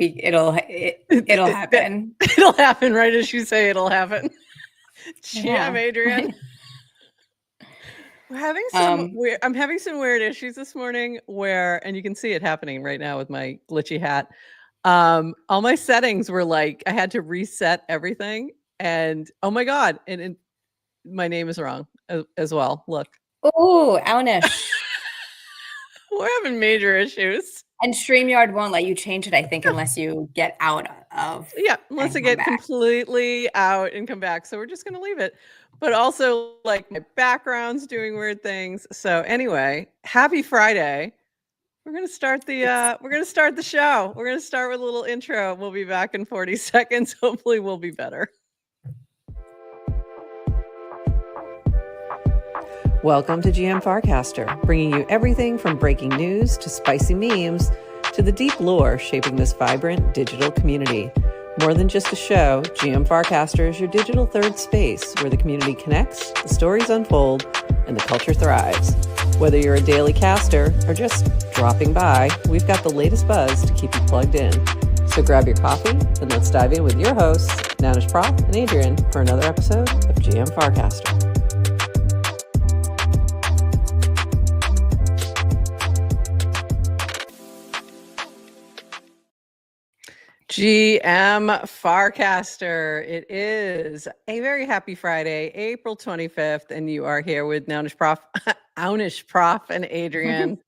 It'll happen. It'll happen right as you say it'll happen. Yeah. Adrian. We're having I'm having some weird issues this morning and you can see it happening right now with my glitchy hat. All my settings were like, I had to reset everything and oh my God. And my name is wrong as well. Look. Oh, Ownish. We're having major issues. And StreamYard won't let you change it, I think, unless you get out of. Yeah, unless I get completely out and come back. So we're just going to leave it. But also, like, my background's doing weird things. So anyway, happy Friday. We're going to start the show. We're going to start with a little intro. We'll be back in 40 seconds. Hopefully we'll be better. Welcome to GM Farcaster, bringing you everything from breaking news to spicy memes to the deep lore shaping this vibrant digital community. More than just a show, GM Farcaster is your digital third space where the community connects, the stories unfold, and the culture thrives. Whether you're a daily caster or just dropping by, we've got the latest buzz to keep you plugged in. So grab your coffee and let's dive in with your hosts, Nanish Prof and Adrian, for another episode of GM Farcaster. GM Farcaster. It is a very happy Friday, April 25th, and you are here with Ownish Prof and Adrian.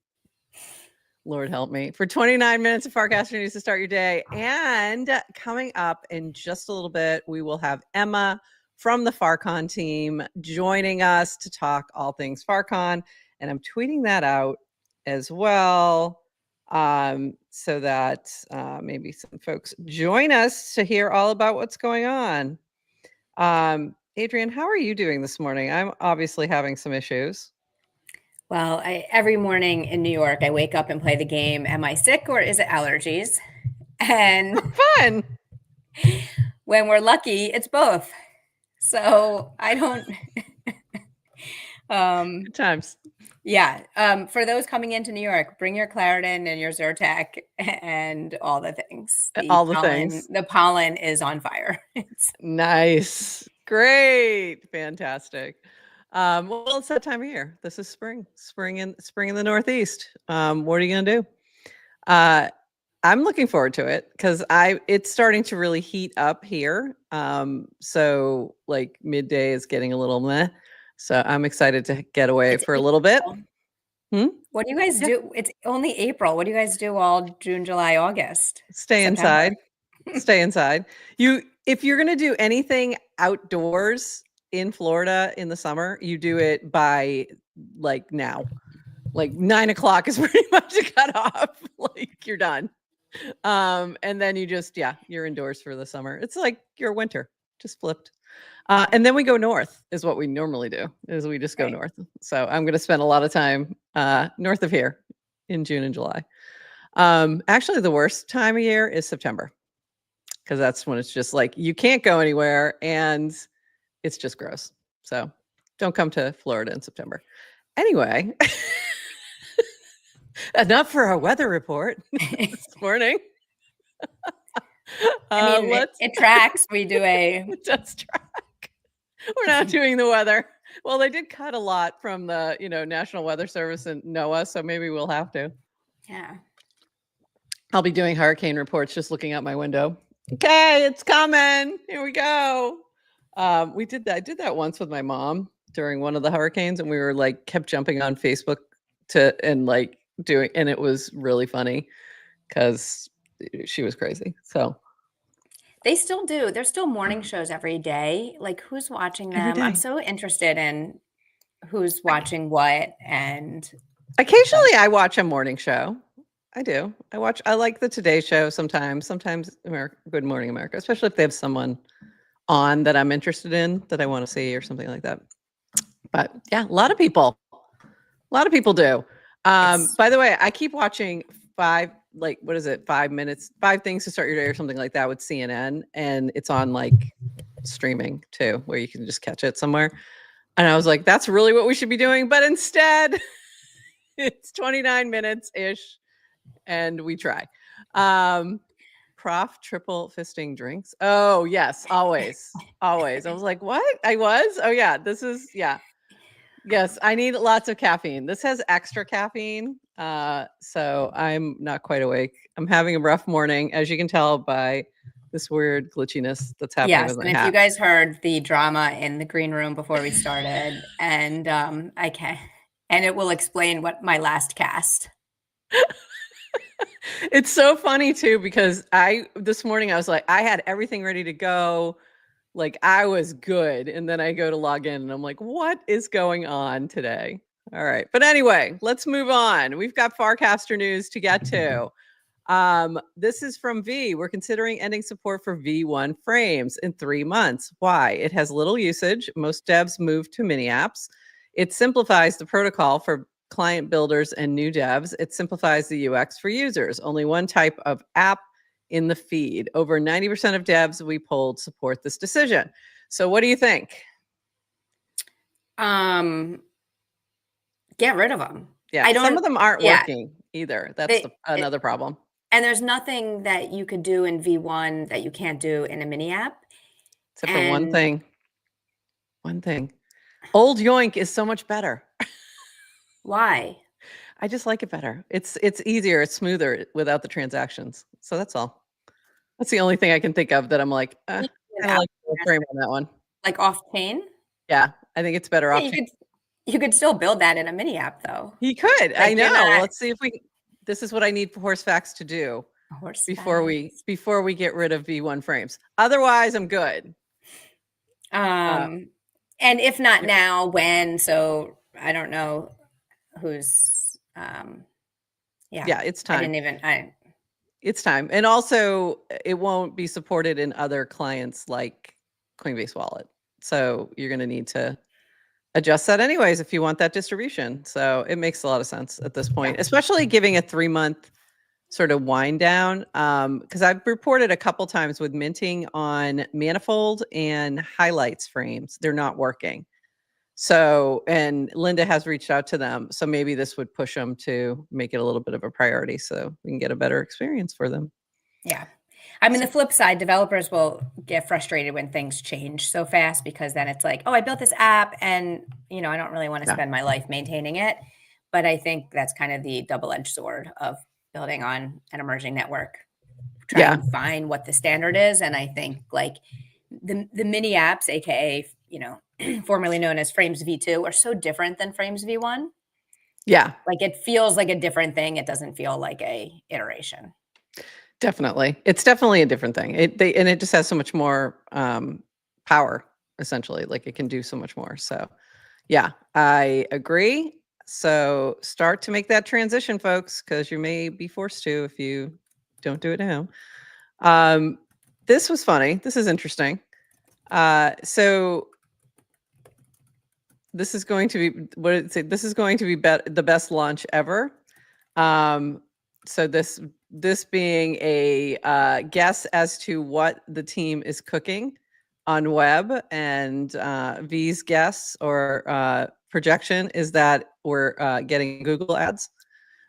Lord help me. For 29 minutes of Farcaster news to start your day. And coming up in just a little bit, we will have Emma from the Farcon team joining us to talk all things Farcon. And I'm tweeting that out as well. So that maybe some folks join us to hear all about what's going on. Adrian, how are you doing this morning? I'm obviously having some issues. Well, every morning in New York, I wake up and play the game. Am I sick or is it allergies? And fun. When we're lucky, it's both. So I don't. Good times. Yeah. For those coming into New York, bring your Claritin and your Zyrtec and all the things. The pollen is on fire. Nice. Great. Fantastic. Well, it's that time of year. This is spring in the Northeast. What are you going to do? I'm looking forward to it because it's starting to really heat up here. So like midday is getting a little meh. So I'm excited to get away for a little bit. What do you guys do? It's only April. What do you guys do all June, July, August? Stay inside. Stay inside. If you're going to do anything outdoors in Florida in the summer, you do it by like now. Like 9 o'clock is pretty much a cutoff. Like you're done. And then you just, you're indoors for the summer. It's like your winter, just flipped. And then we go north is what we normally do, is we just go north. So I'm going to spend a lot of time north of here in June and July. Actually, the worst time of year is September because that's when it's just like you can't go anywhere and it's just gross. So don't come to Florida in September. Anyway, enough for our weather report this morning. I mean, it tracks. We do it does track. We're not doing the weather. Well, they did cut a lot from the, National Weather Service and NOAA, so maybe we'll have to. Yeah. I'll be doing hurricane reports just looking out my window. Okay, it's coming. Here we go. I did that once with my mom during one of the hurricanes, and we were kept jumping on Facebook and it was really funny because she was crazy. So they still do. There's still morning shows every day. Like, who's watching them? I'm so interested in who's watching what. And occasionally I watch a morning show. I do. I like the Today Show sometimes Good Morning America, especially if they have someone on that I'm interested in that I want to see or something like that. But yeah, a lot of people do. By the way, I keep watching 5 minutes, 5 things to start your day or something like that with CNN. And it's on streaming too, where you can just catch it somewhere. And I was like, that's really what we should be doing. But instead it's 29 minutes ish. And we try. Croft triple fisting drinks? Oh, yes, always. Always. I was like, what? I was? Oh, yeah. This is, yeah. Yes, I need lots of caffeine. This has extra caffeine. So I'm not quite awake. I'm having a rough morning, as you can tell by this weird glitchiness that's happening Yes, with my and if you hat. guys heard the drama in the green room before we started, and and it will explain what my last cast. It's so funny too, because this morning I was like, I had everything ready to go. Like I was good. And then I go to log in and I'm like, what is going on today? All right. But anyway, let's move on. We've got Farcaster news to get to. This is from V. We're considering ending support for V1 frames in 3 months. Why? It has little usage. Most devs move to mini apps. It simplifies the protocol for client builders and new devs. It simplifies the UX for users. Only one type of app in the feed. Over 90% of devs we polled support this decision. So what do you think? Get rid of them. Yeah, some of them aren't Yeah, working either. That's another problem. and there's nothing that you could do in V1 that you can't do in a mini app. Except for one And thing. One thing. Old Yoink is so much better. why? I just like it better. It's easier, it's smoother without the transactions. So that's all. That's the only thing I can think of that I'm like, kind of like the frame on that one. Like off chain? Yeah, I think it's better Yeah, off. you could still build that in a mini app though. He could. I Like you're know. not Let's see if we. This is what I need for horse facts to do horse before facts. we get rid of V1 frames. Otherwise, I'm good. And if not now, when? So I don't know who's Yeah, it's I time. didn't even It's time. And also, it won't be supported in other clients like Coinbase Wallet. So you're going to need to adjust that anyways if you want that distribution. So it makes a lot of sense at this point, especially giving a 3-month sort of wind down. Because I've reported a couple times with minting on Manifold and Highlights frames, they're not working. So, and Linda has reached out to them. So maybe this would push them to make it a little bit of a priority so we can get a better experience for them. Yeah. I mean, the flip side, developers will get frustrated when things change so fast because then it's like, oh, I built this app and, I don't really want to spend my life maintaining it. But I think that's kind of the double-edged sword of building on an emerging network. Try and find what the standard is. And I think like the mini apps, AKA, formerly known as Frames V2, are so different than Frames V1. Yeah. Like it feels like a different thing. It doesn't feel like a iteration. Definitely. It's definitely a different thing. It just has so much more power, essentially. Like it can do so much more. So yeah, I agree. So start to make that transition, folks, because you may be forced to if you don't do it now. This was funny. This is interesting. So this is going to be, what did it say? This is going to be the best launch ever. So this being a guess as to what the team is cooking on web, and V's guess or projection is that we're getting Google ads.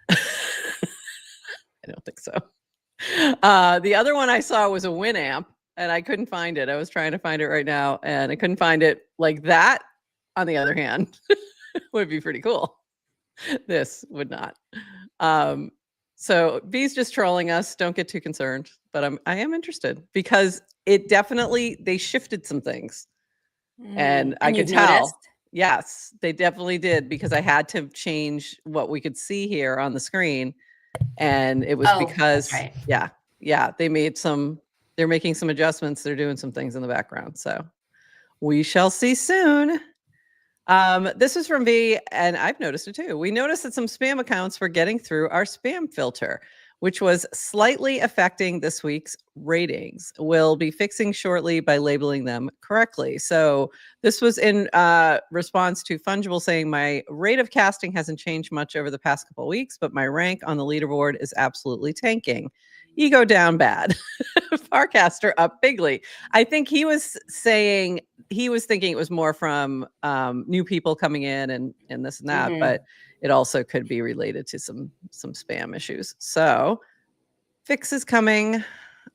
I don't think so. The other one I saw was a Winamp, and I couldn't find it. I was trying to find it right now, and I couldn't find it. Like that, on the other hand, would be pretty cool. This would not. So V's just trolling us. Don't get too concerned, but I am interested because it definitely, they shifted some things. And I could tell. Noticed? Yes, they definitely did, because I had to change what we could see here on the screen. And it was because, they're making some adjustments. They're doing some things in the background. So we shall see soon. This is from V, and I've noticed it too. We noticed that some spam accounts were getting through our spam filter, which was slightly affecting this week's ratings. We'll be fixing shortly by labeling them correctly. So this was in response to Fungible saying, my rate of casting hasn't changed much over the past couple of weeks, but my rank on the leaderboard is absolutely tanking. Ego down bad. Farcaster up bigly. I think he was saying, he was thinking it was more from new people coming in and this and that, but it also could be related to some spam issues. So fix is coming.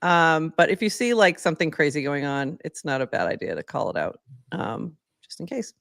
But if you see like something crazy going on, it's not a bad idea to call it out, just in case.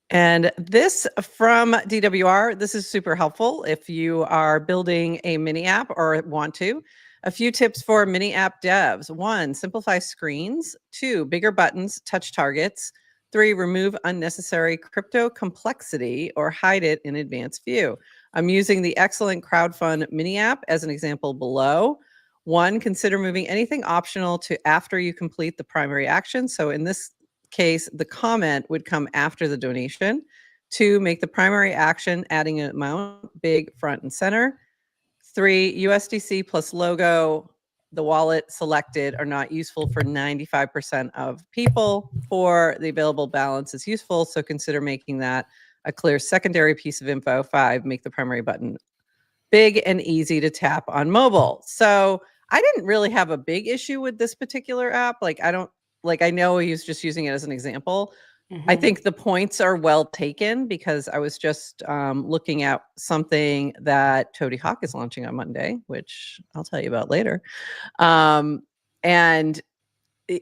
And this from DWR, this is super helpful if you are building a mini app or want to. A few tips for mini app devs. 1, simplify screens. 2, bigger buttons, touch targets. 3, remove unnecessary crypto complexity or hide it in advanced view. I'm using the excellent crowdfund mini app as an example below. 1, consider moving anything optional to after you complete the primary action. So in this case, the comment would come after the donation. 2, make the primary action adding an amount big front and center. 3, USDC plus logo, the wallet selected are not useful for 95% of people. 4, the available balance is useful, so consider making that a clear secondary piece of info. 5, make the primary button big and easy to tap on mobile. So I didn't really have a big issue with this particular app. I know he was just using it as an example. I think the points are well taken because I was just looking at something that Toady Hawk is launching on Monday, which I'll tell you about later. And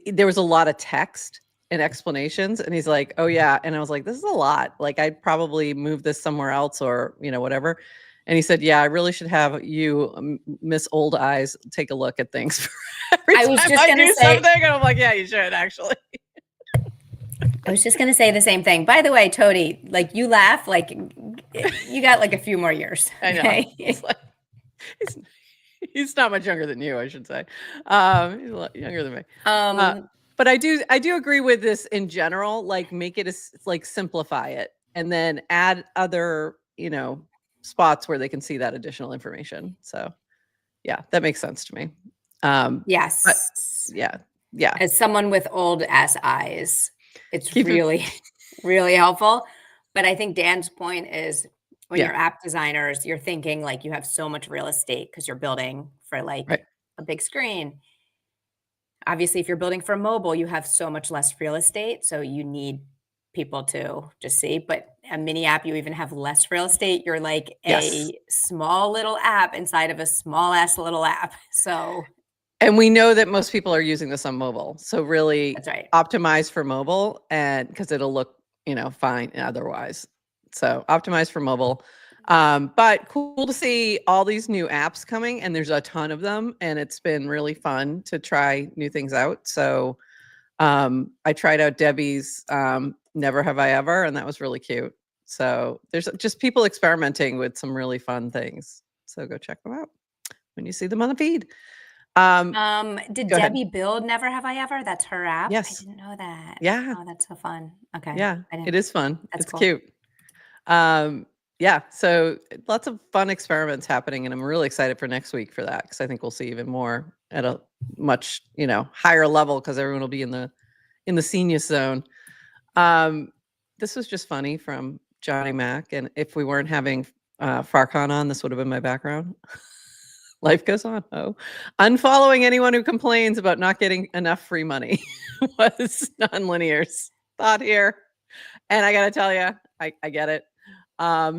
there was a lot of text and explanations, and he's like, "Oh yeah," and I was like, "This is a lot. Like, I'd probably move this somewhere else, or whatever." And he said, "Yeah, I really should have you, Miss Old Eyes, take a look at things every I was time just I gonna do say- something." And I'm like, "Yeah, you should actually." I was just going to say the same thing. By the way, Toady, like you laugh, like you got like a few more years. I know. Okay? It's like, he's not much younger than you, I should say. He's a lot younger than me. But I do agree with this in general. Like, make it like simplify it, and then add other spots where they can see that additional information. So yeah, that makes sense to me. Yes. But yeah. As someone with old ass eyes, it's Keep it- really, really helpful. But I think Dan's point is when Yeah. you're app designers, you're thinking like you have so much real estate because you're building for like Right. a big screen. Obviously, if you're building for mobile, you have so much less real estate. So you need people to just see. But a mini app, you even have less real estate. You're like Yes. a small little app inside of a small ass little app. So And we know that most people are using this on mobile. So really that's right. optimize for mobile, and because it'll look, fine otherwise. So optimize for mobile. But cool to see all these new apps coming, and there's a ton of them, and it's been really fun to try new things out. So I tried out Debbie's Never Have I Ever, and that was really cute. So there's just people experimenting with some really fun things. So go check them out when you see them on the feed. Did Go ahead. Debbie build Never Have I Ever? That's her app? Yes. I didn't know that. Yeah. Oh, that's so fun. Okay. Yeah, I didn't- it is fun. That's It's cool. cute. Yeah, so lots of fun experiments happening, and I'm really excited for next week for that because I think we'll see even more at a much higher level because everyone will be in the senior zone. This was just funny from Johnny Mac, and if we weren't having Farcon on, this would have been my background. Life goes on. Oh, unfollowing anyone who complains about not getting enough free money was nonlinear's thought here. And I got to tell you, I get it.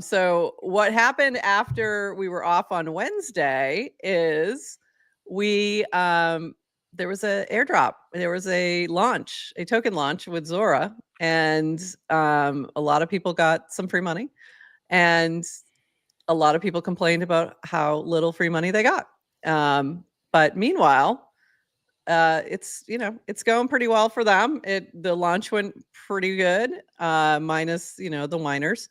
So what happened after we were off on Wednesday is there was a airdrop. There was a token launch with Zora, and a lot of people got some free money, and a lot of people complained about how little free money they got. But meanwhile, it's going pretty well for them. The launch went pretty good, minus the whiners,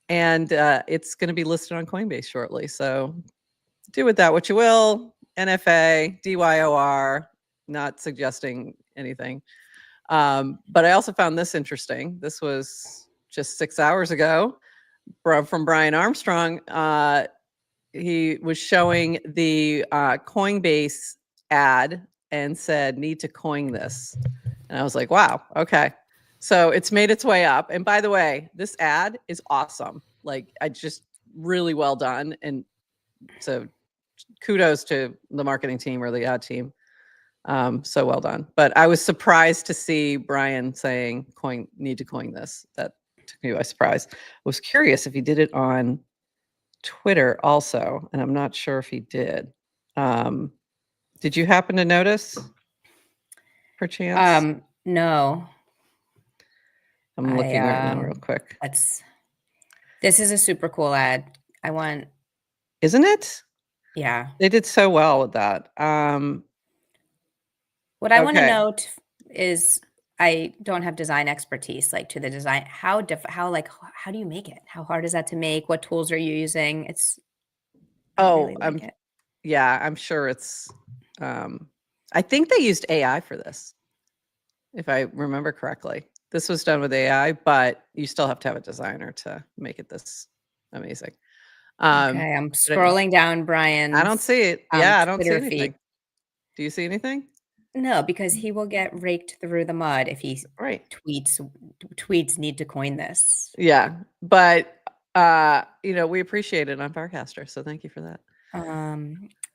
and it's going to be listed on Coinbase shortly. So do with that what you will. NFA, DYOR, not suggesting anything. But I also found this interesting. This was just 6 hours ago from Brian Armstrong. He was showing the Coinbase ad and said, "Need to coin this." And I was like, wow, okay. So it's made its way up. And by the way, this ad is awesome. Like, I just really well done. And so kudos to the marketing team or the ad team. So well done. But I was surprised to see Brian saying need to coin this. That took me by surprise. I was curious if he did it on Twitter also, and I'm not sure if he did. Did you happen to notice, perchance? No. I'm looking right now real quick. This is a super cool ad. Isn't it? Yeah. They did so well with that. What I want to Okay. note is I don't have design expertise, like to the design. How do you make it? How hard is that to make? What tools are you using? I really like it. Yeah, I'm sure it's, I think they used AI for this, if I remember correctly. This was done with AI, but you still have to have a designer to make it this amazing. Okay, I'm scrolling down Brian's I don't see it. Yeah, I don't see Twitter anything. feed. Do you see anything? No, because he will get raked through the mud if he Right. tweets need to coin this. Yeah, but we appreciate it on Farcaster, so thank you for that.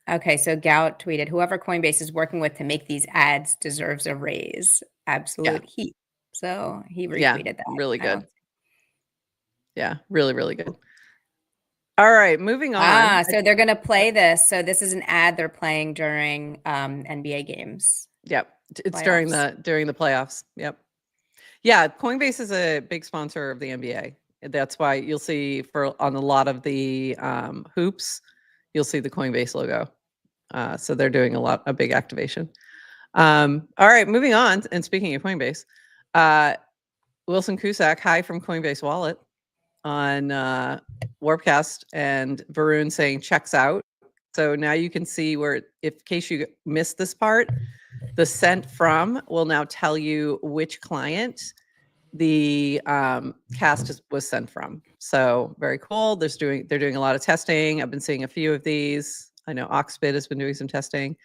Okay, so Gout tweeted, whoever Coinbase is working with to make these ads deserves a raise. Absolute heat. So he retweeted that. Really good. Yeah, really, really good. All right, moving on. So they're going to play this. So this is an ad they're playing during NBA games. Yep. It's playoffs. during the playoffs. Yep. Yeah, Coinbase is a big sponsor of the NBA. That's why you'll see on a lot of the hoops, you'll see the Coinbase logo. So they're doing a big activation. All right, moving on. And speaking of Coinbase, Wilson Cusack, hi from Coinbase Wallet on Warpcast, and Varun saying checks out. So now you can see where, in case you missed this part, the sent from will now tell you which client the cast was sent from. So very cool. They're doing a lot of testing. I've been seeing a few of these. I know Oxbid has been doing some testing.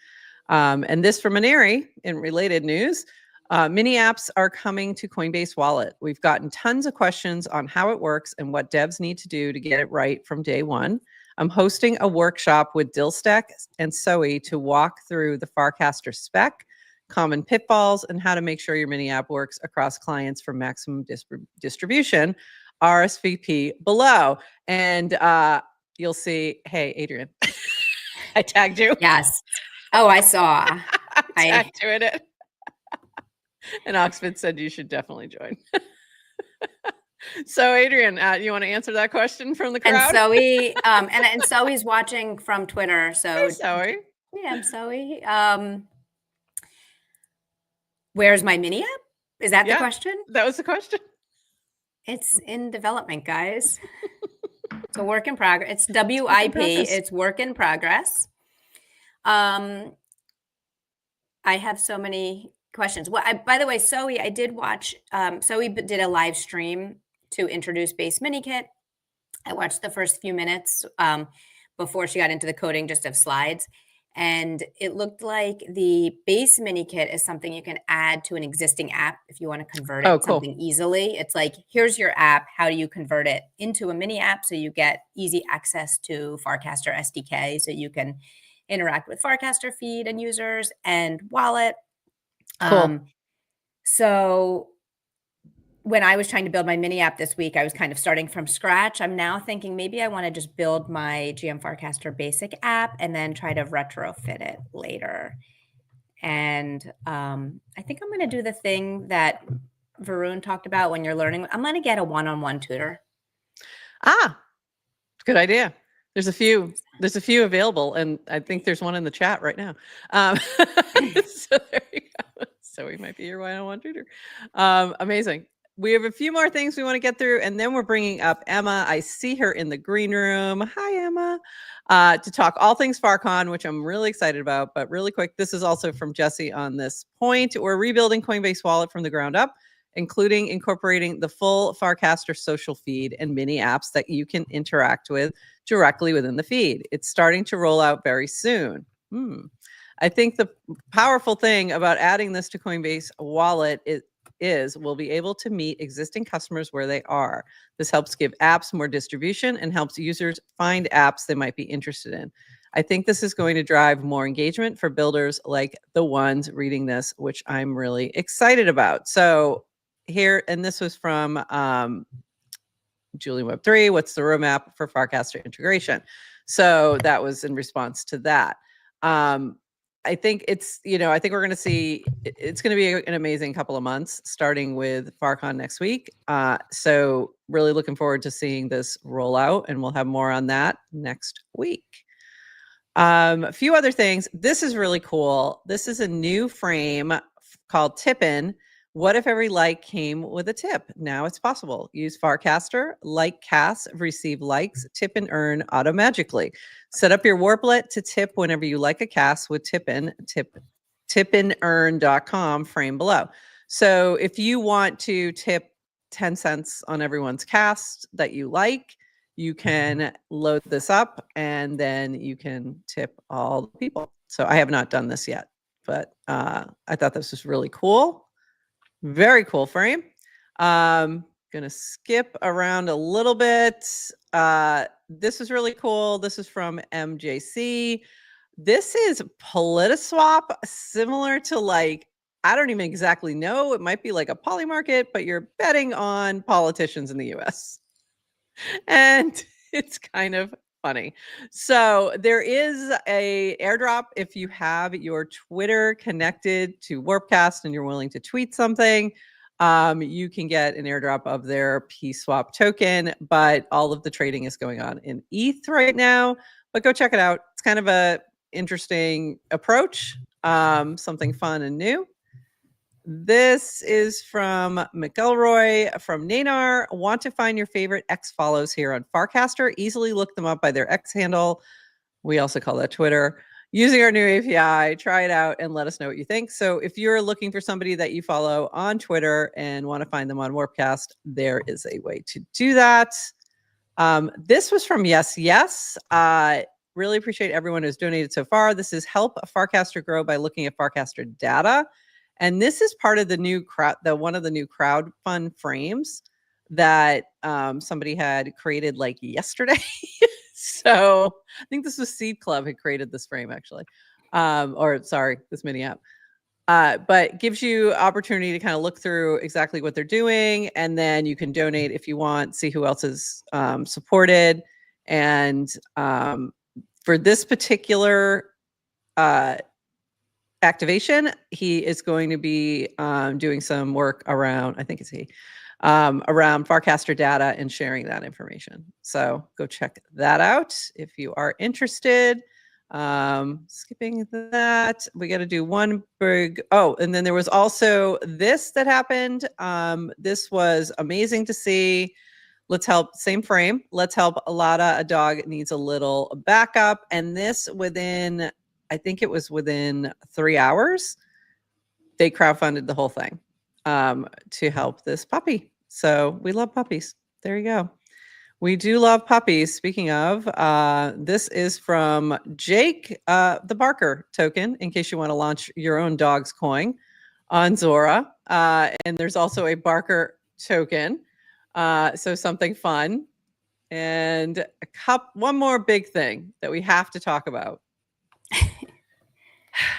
And this from Maneri in related news. Mini apps are coming to Coinbase Wallet. We've gotten tons of questions on how it works and what devs need to do to get it right from day one. I'm hosting a workshop with Dillstack and Zoe to walk through the Farcaster spec, common pitfalls, and how to make sure your mini app works across clients for maximum distribution. RSVP below. And you'll see, hey, Adrian, I tagged you. Yes. Oh, I saw. I tagged you in it. And Oxford said you should definitely join. So, Adrian, you want to answer that question from the crowd? And Zoe, and Zoe's watching from Twitter. So, hey, Zoe. Yeah, I'm Zoe. Where's my mini app? Is that the question? That was the question. It's in development, guys. It's a work in progress. It's WIP. It's work in progress. I have so many questions. Well, by the way, Zoe, I did watch. Zoe did a live stream to introduce Base Mini Kit. I watched the first few minutes before she got into the coding just of slides. And it looked like the Base Mini Kit is something you can add to an existing app if you want to convert it something easily. It's like, here's your app. How do you convert it into a mini app so you get easy access to Farcaster SDK so you can interact with Farcaster feed and users and wallet. So when I was trying to build my mini app this week, I was kind of starting from scratch. I'm now thinking maybe I want to just build my GM Farcaster basic app and then try to retrofit it later. And I think I'm going to do the thing that Varun talked about when you're learning. I'm going to get a one-on-one tutor. Good idea. There's a few available, and I think there's one in the chat right now. So there you go. So we might be your one-on-one tutor. Amazing. We have a few more things we want to get through, and then we're bringing up Emma. I see her in the green room. Hi, Emma. To talk all things Farcon, which I'm really excited about. But really quick, this is also from Jesse on this point. We're rebuilding Coinbase Wallet from the ground up, including incorporating the full Farcaster social feed and mini apps that you can interact with directly within the feed. It's starting to roll out very soon. I think the powerful thing about adding this to Coinbase Wallet is we'll be able to meet existing customers where they are. This helps give apps more distribution and helps users find apps they might be interested in. I think this is going to drive more engagement for builders like the ones reading this, which I'm really excited about. So here, and this was from Julian Web3, what's the roadmap for Farcaster integration? So that was in response to that. I think it's, I think we're going to see, it's going to be an amazing couple of months, starting with FarCon next week. So really looking forward to seeing this roll out, and we'll have more on that next week. A few other things. This is really cool. This is a new frame called Tippin'. What if every like came with a tip? Now it's possible. Use Farcaster, like cast, receive likes, tip and earn automagically. Set up your Warplet to tip whenever you like a cast with Tippin', tippandearn.com, frame below. So if you want to tip 10 cents on everyone's cast that you like, you can load this up and then you can tip all the people. So I have not done this yet, but I thought this was really cool. Very cool frame. Gonna skip around a little bit. This is really cool. This is from MJC. This is Politiswap, similar to like, I don't even exactly know. It might be like a poly market, but you're betting on politicians in the US. And it's kind of funny. So there is a airdrop if you have your Twitter connected to Warpcast and you're willing to tweet something. You can get an airdrop of their PSwap token, but all of the trading is going on in ETH right now. But go check it out. It's kind of a interesting approach, something fun and new. This is from McElroy from Nanar. Want to find your favorite X follows here on Farcaster? Easily look them up by their X handle. We also call that Twitter. Using our new API, try it out and let us know what you think. So if you're looking for somebody that you follow on Twitter and want to find them on Warpcast, there is a way to do that. This was from Yes. Really appreciate everyone who's donated so far. This is help Farcaster grow by looking at Farcaster data. And this is part of the new one of the new crowdfund frames that somebody had created like yesterday. So I think this was Seed Club had created this frame actually, or sorry, this mini app. But gives you opportunity to kind of look through exactly what they're doing, and then you can donate if you want, see who else is supported. And for this particular activation, he is going to be doing some work around, I think it's he, around Farcaster data and sharing that information. So go check that out if you are interested. Skipping that, we got to do one big, and then there was also this that happened. This was amazing to see. Let's help, same frame. Let's help a dog needs a little backup. And this within, I think it was within 3 hours, they crowdfunded the whole thing to help this puppy. So we love puppies. There you go. We do love puppies. Speaking of, this is from Jake, the Barker token, in case you want to launch your own dog's coin on Zora. And there's also a Barker token. So something fun. And one more big thing that we have to talk about.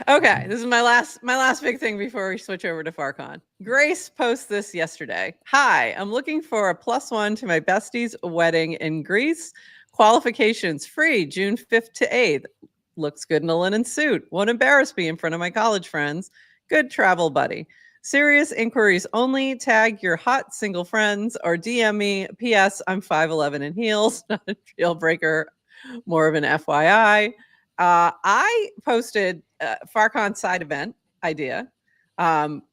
Okay, this is my last big thing before we switch over to Farcon. Grace posted this yesterday. Hi, I'm looking for a +1 to my bestie's wedding in Greece. Qualifications free, June 5th to 8th. Looks good in a linen suit. Won't embarrass me in front of my college friends. Good travel buddy. Serious inquiries only. Tag your hot single friends or DM me. P.S. I'm 5'11" in heels. Not a deal breaker. More of an FYI. I posted Farcon side event idea.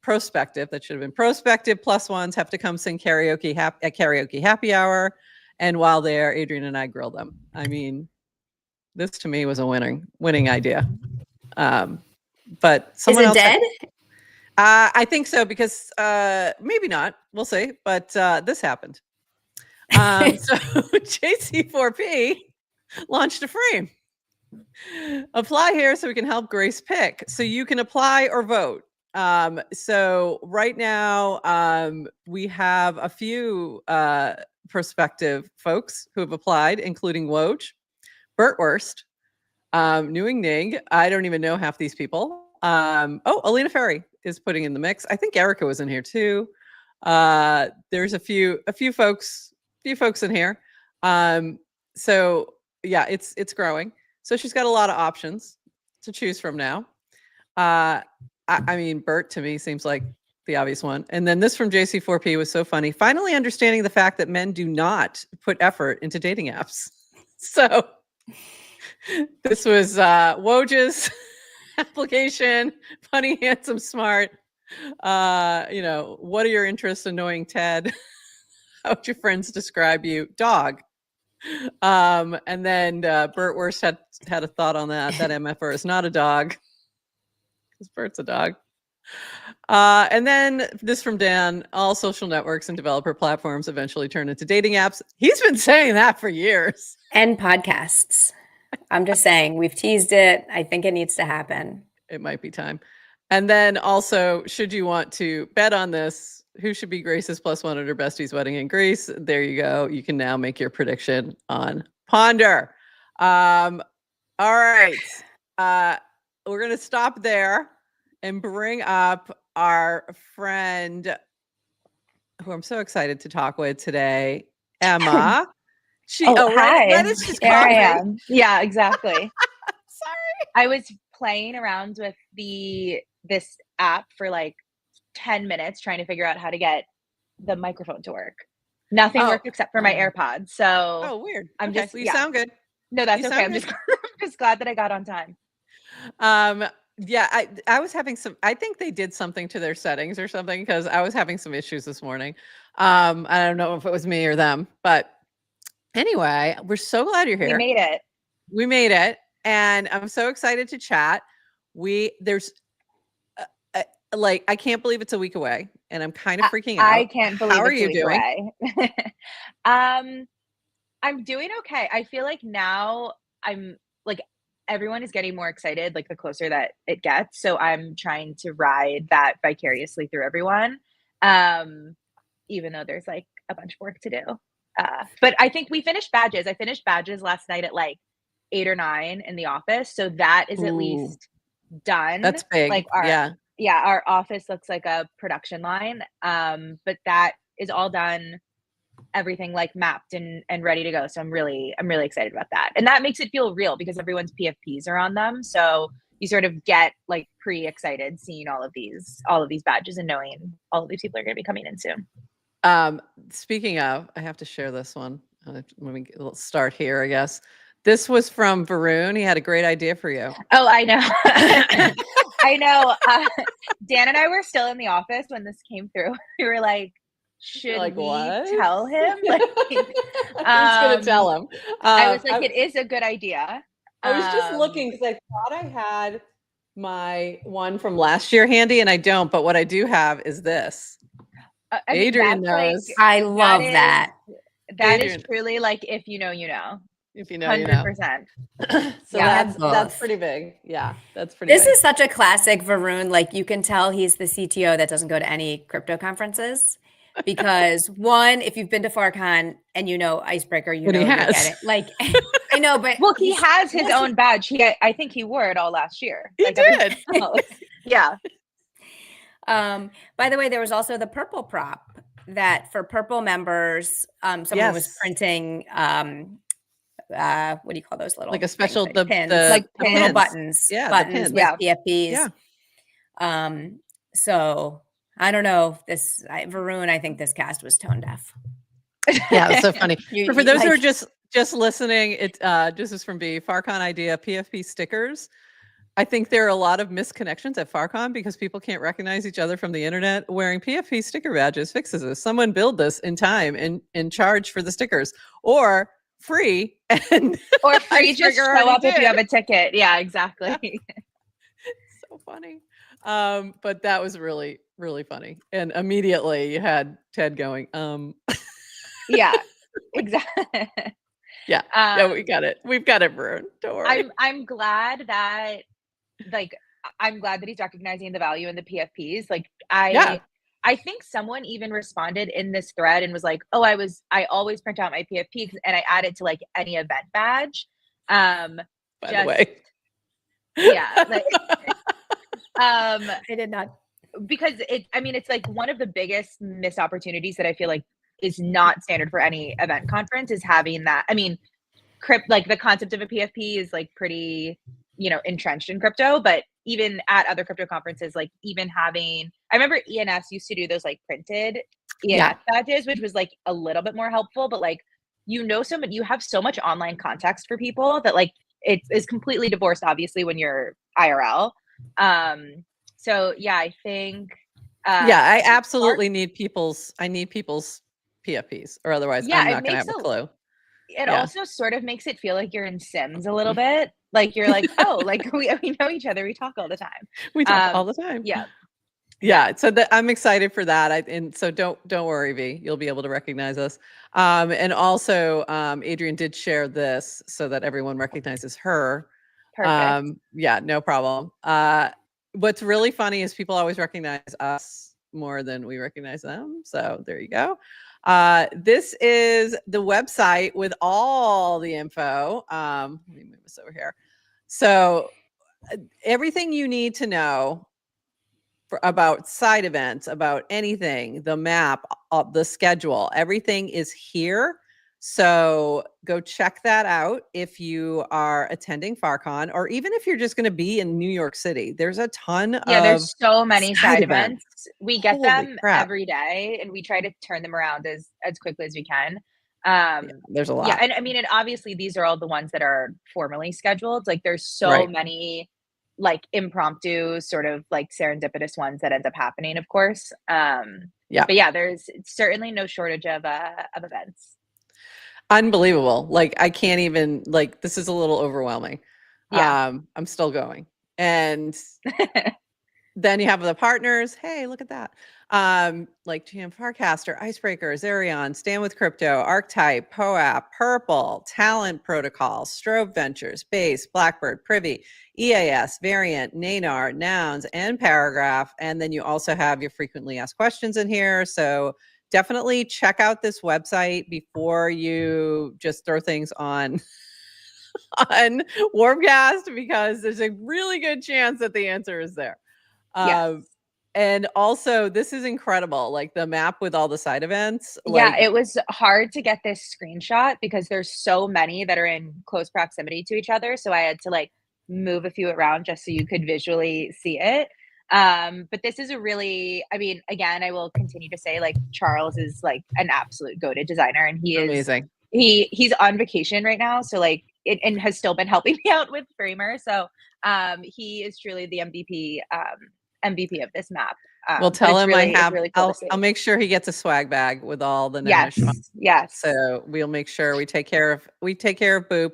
Prospective. That should have been prospective. +1s have to come sing karaoke at karaoke happy hour. And while there, Adrian and I grilled them. I mean, this to me was a winning idea. But someone else dead? I think so, because maybe not. We'll see. But this happened. So JC4P launched a frame. Apply here so we can help Grace pick. So you can apply or vote. So right now we have a few prospective folks who have applied, including Woj, Burt Wurst, Newing Nig. I don't even know half these people. Alina Ferry is putting in the mix. I think Erica was in here too. There's a few folks in here. So yeah, it's growing. So she's got a lot of options to choose from now. I mean, Bert to me seems like the obvious one. And then this from JC4P was so funny. Finally understanding the fact that men do not put effort into dating apps. So this was Woj's application. Funny, handsome, smart. What are your interests? Annoying Ted. How would your friends describe you? Dog. And then Bert Worst had a thought on that. That MFR is not a dog. Because Bert's a dog. And then this from Dan, all social networks and developer platforms eventually turn into dating apps. He's been saying that for years. And podcasts. I'm just saying, we've teased it. I think it needs to happen. It might be time. And then also, should you want to bet on this, who should be Grace's +1 at her bestie's wedding in Greece? There you go. You can now make your prediction on Ponder. All right. We're going to stop there and bring up our friend who I'm so excited to talk with today, Emma. Hi. Right as she's There I coughing. am. Yeah, exactly. Sorry. I was playing around with this app for like 10 minutes trying to figure out how to get the microphone to work. Nothing worked except for my AirPods. So weird. I'm Okay. just You sound good. No, that's You okay. I'm sound just just glad that I got on time. Yeah, I was having I think they did something to their settings or something, because I was having some issues this morning. I don't know if it was me or them, but anyway, we're so glad you're here. We made it. And I'm so excited to chat. There's I can't believe it's a week away, and I'm kind of freaking out. I can't believe How are it's you a week doing? Away. I'm doing okay. I feel like now I'm like, everyone is getting more excited, like the closer that it gets. So I'm trying to ride that vicariously through everyone. Even though there's like a bunch of work to do. But I think we finished badges. I finished badges last night at like 8 or 9 in the office. So that is at least done. That's big. Like our office looks like a production line. But that is all done. Everything like mapped and ready to go. So I'm really excited about that. And that makes it feel real because everyone's PFPs are on them. So you sort of get like pretty-excited seeing all of these badges and knowing all of these people are going to be coming in soon. Speaking of, I have to share this one. Let me start here, I guess. This was from Varun. He had a great idea for you. Oh, I know. I know. Dan and I were still in the office when this came through. We were like, should we tell him? Like, Who's gonna tell him? I was like, it is a good idea. I was just looking because I thought I had my one from last year handy, and I don't. But what I do have is this. Adrian knows. Like, I love that. That is truly like, if you know, you know. If you know, 100%. You know. So yeah, that's pretty big. Yeah, that's pretty. This is such a classic Varun. Like, you can tell he's the CTO that doesn't go to any crypto conferences. Because one, if you've been to Farcon and you know Icebreaker, you know you get it. Like, I know, but well, he has his own badge. I think he wore it all last year. He did. Yeah. By the way, there was also the purple prop that for purple members, someone was printing. What do you call those little? Like a special things, like pins, like the little buttons. Yeah, buttons with PFPs. Yeah. So. I don't know. Varun, I think this cast was tone deaf. Yeah, it's so funny. For those who are just listening, this is from B. Farcon idea, PFP stickers. I think there are a lot of misconnections at Farcon because people can't recognize each other from the internet. Wearing PFP sticker badges fixes this. Someone build this in time and charge for the stickers, or free or free just show up if you have a ticket. Yeah, exactly. Yeah. So funny. But that was really, really funny. And immediately you had Ted going, Yeah, exactly. Yeah. Yeah, we got it. We've got it, Varun. Don't worry. I'm glad that he's recognizing the value in the PFPs. Like I think someone even responded in this thread and was like, oh, I always print out my PFP and I add it to like any event badge. By the way. Yeah. Like, I did not, because it's like one of the biggest missed opportunities that I feel like is not standard for any event conference is having that. I mean, like the concept of a PFP is like pretty, entrenched in crypto, but even at other crypto conferences, like even having, I remember ENS used to do those like printed ENS badges, which was like a little bit more helpful, but like, you have so much online context for people that like it is completely divorced, obviously, when you're IRL. So yeah, I think I absolutely need people's PFPs, or otherwise I'm not gonna have a clue. It also sort of makes it feel like you're in Sims a little bit. Like you're like, oh, like we know each other. We talk all the time. We talk all the time. Yeah. So I'm excited for that. And so don't worry, V. You'll be able to recognize us. And also, Adrian did share this so that everyone recognizes her. Perfect. Yeah, no problem. What's really funny is people always recognize us more than we recognize them. So there you go. This is the website with all the info. Let me move this over here. So everything you need to know about side events, about anything, the map, the schedule, everything is here. So go check that out if you are attending FarCon, or even if you're just going to be in New York City. There's a ton of there's so many side events. We get Holy them crap. every day, and we try to turn them around as quickly as we can. There's a lot. Yeah, and I mean, and obviously these are all the ones that are formally scheduled. Like there's so many like impromptu, sort of like serendipitous ones that end up happening, of course. But yeah, there's certainly no shortage of events. Unbelievable. Like I can't even, like, this is a little overwhelming. I'm still going. And then you have the partners. Hey, look at that. Like GM Farcaster, Icebreaker, Zerion, Stand with Crypto, Archetype, POAP, Purple, Talent Protocol, Strobe Ventures, Base, Blackbird, Privy, EAS, Variant, Nanar, Nouns, and Paragraph. And then you also have your frequently asked questions in here. So definitely check out this website before you just throw things on Warpcast, because there's a really good chance that the answer is there. And also, this is incredible, like the map with all the side events. Yeah, it was hard to get this screenshot because there's so many that are in close proximity to each other. So I had to like move a few around just so you could visually see it. But this is a really, I mean, again, I will continue to say like Charles is like an absolute go-to designer, and he is amazing. He's on vacation right now. So like and has still been helping me out with Framer. So he is truly the MVP of this map. We'll tell him really, really cool I'll make sure he gets a swag bag with all the Yes. So we'll make sure we take care of Boop.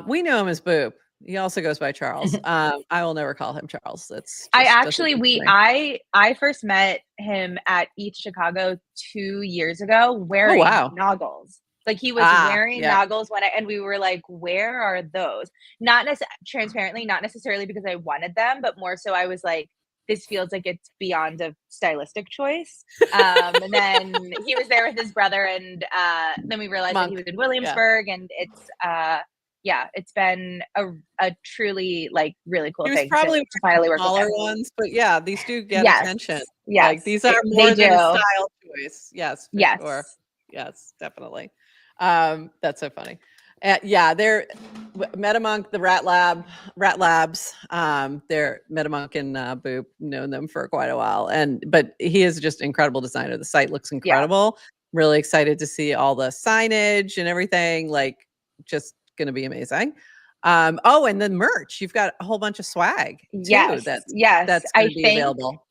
We know him as Boop. He also goes by Charles. I will never call him Charles. I first met him at ETH Chicago 2 years ago wearing noggles. Like he was wearing noggles and we were like, where are those? Not transparently, not necessarily because I wanted them, but more so I was like, this feels like it's beyond a stylistic choice. And then he was there with his brother, and then we realized that he was in Williamsburg, and it's been a truly like really cool thing. Probably to finally work smaller with ones, but yeah, these do get attention. Yes, like these are more than a style choice. Yes, for sure. Yes, definitely. That's so funny. They're MetaMonk, the Rat Labs. They're MetaMonk and Boop, known them for quite a while, but he is just an incredible designer. The site looks incredible. Really excited to see all the signage and everything. Like, just going to be amazing. And then merch. You've got a whole bunch of swag too. That's going to be available.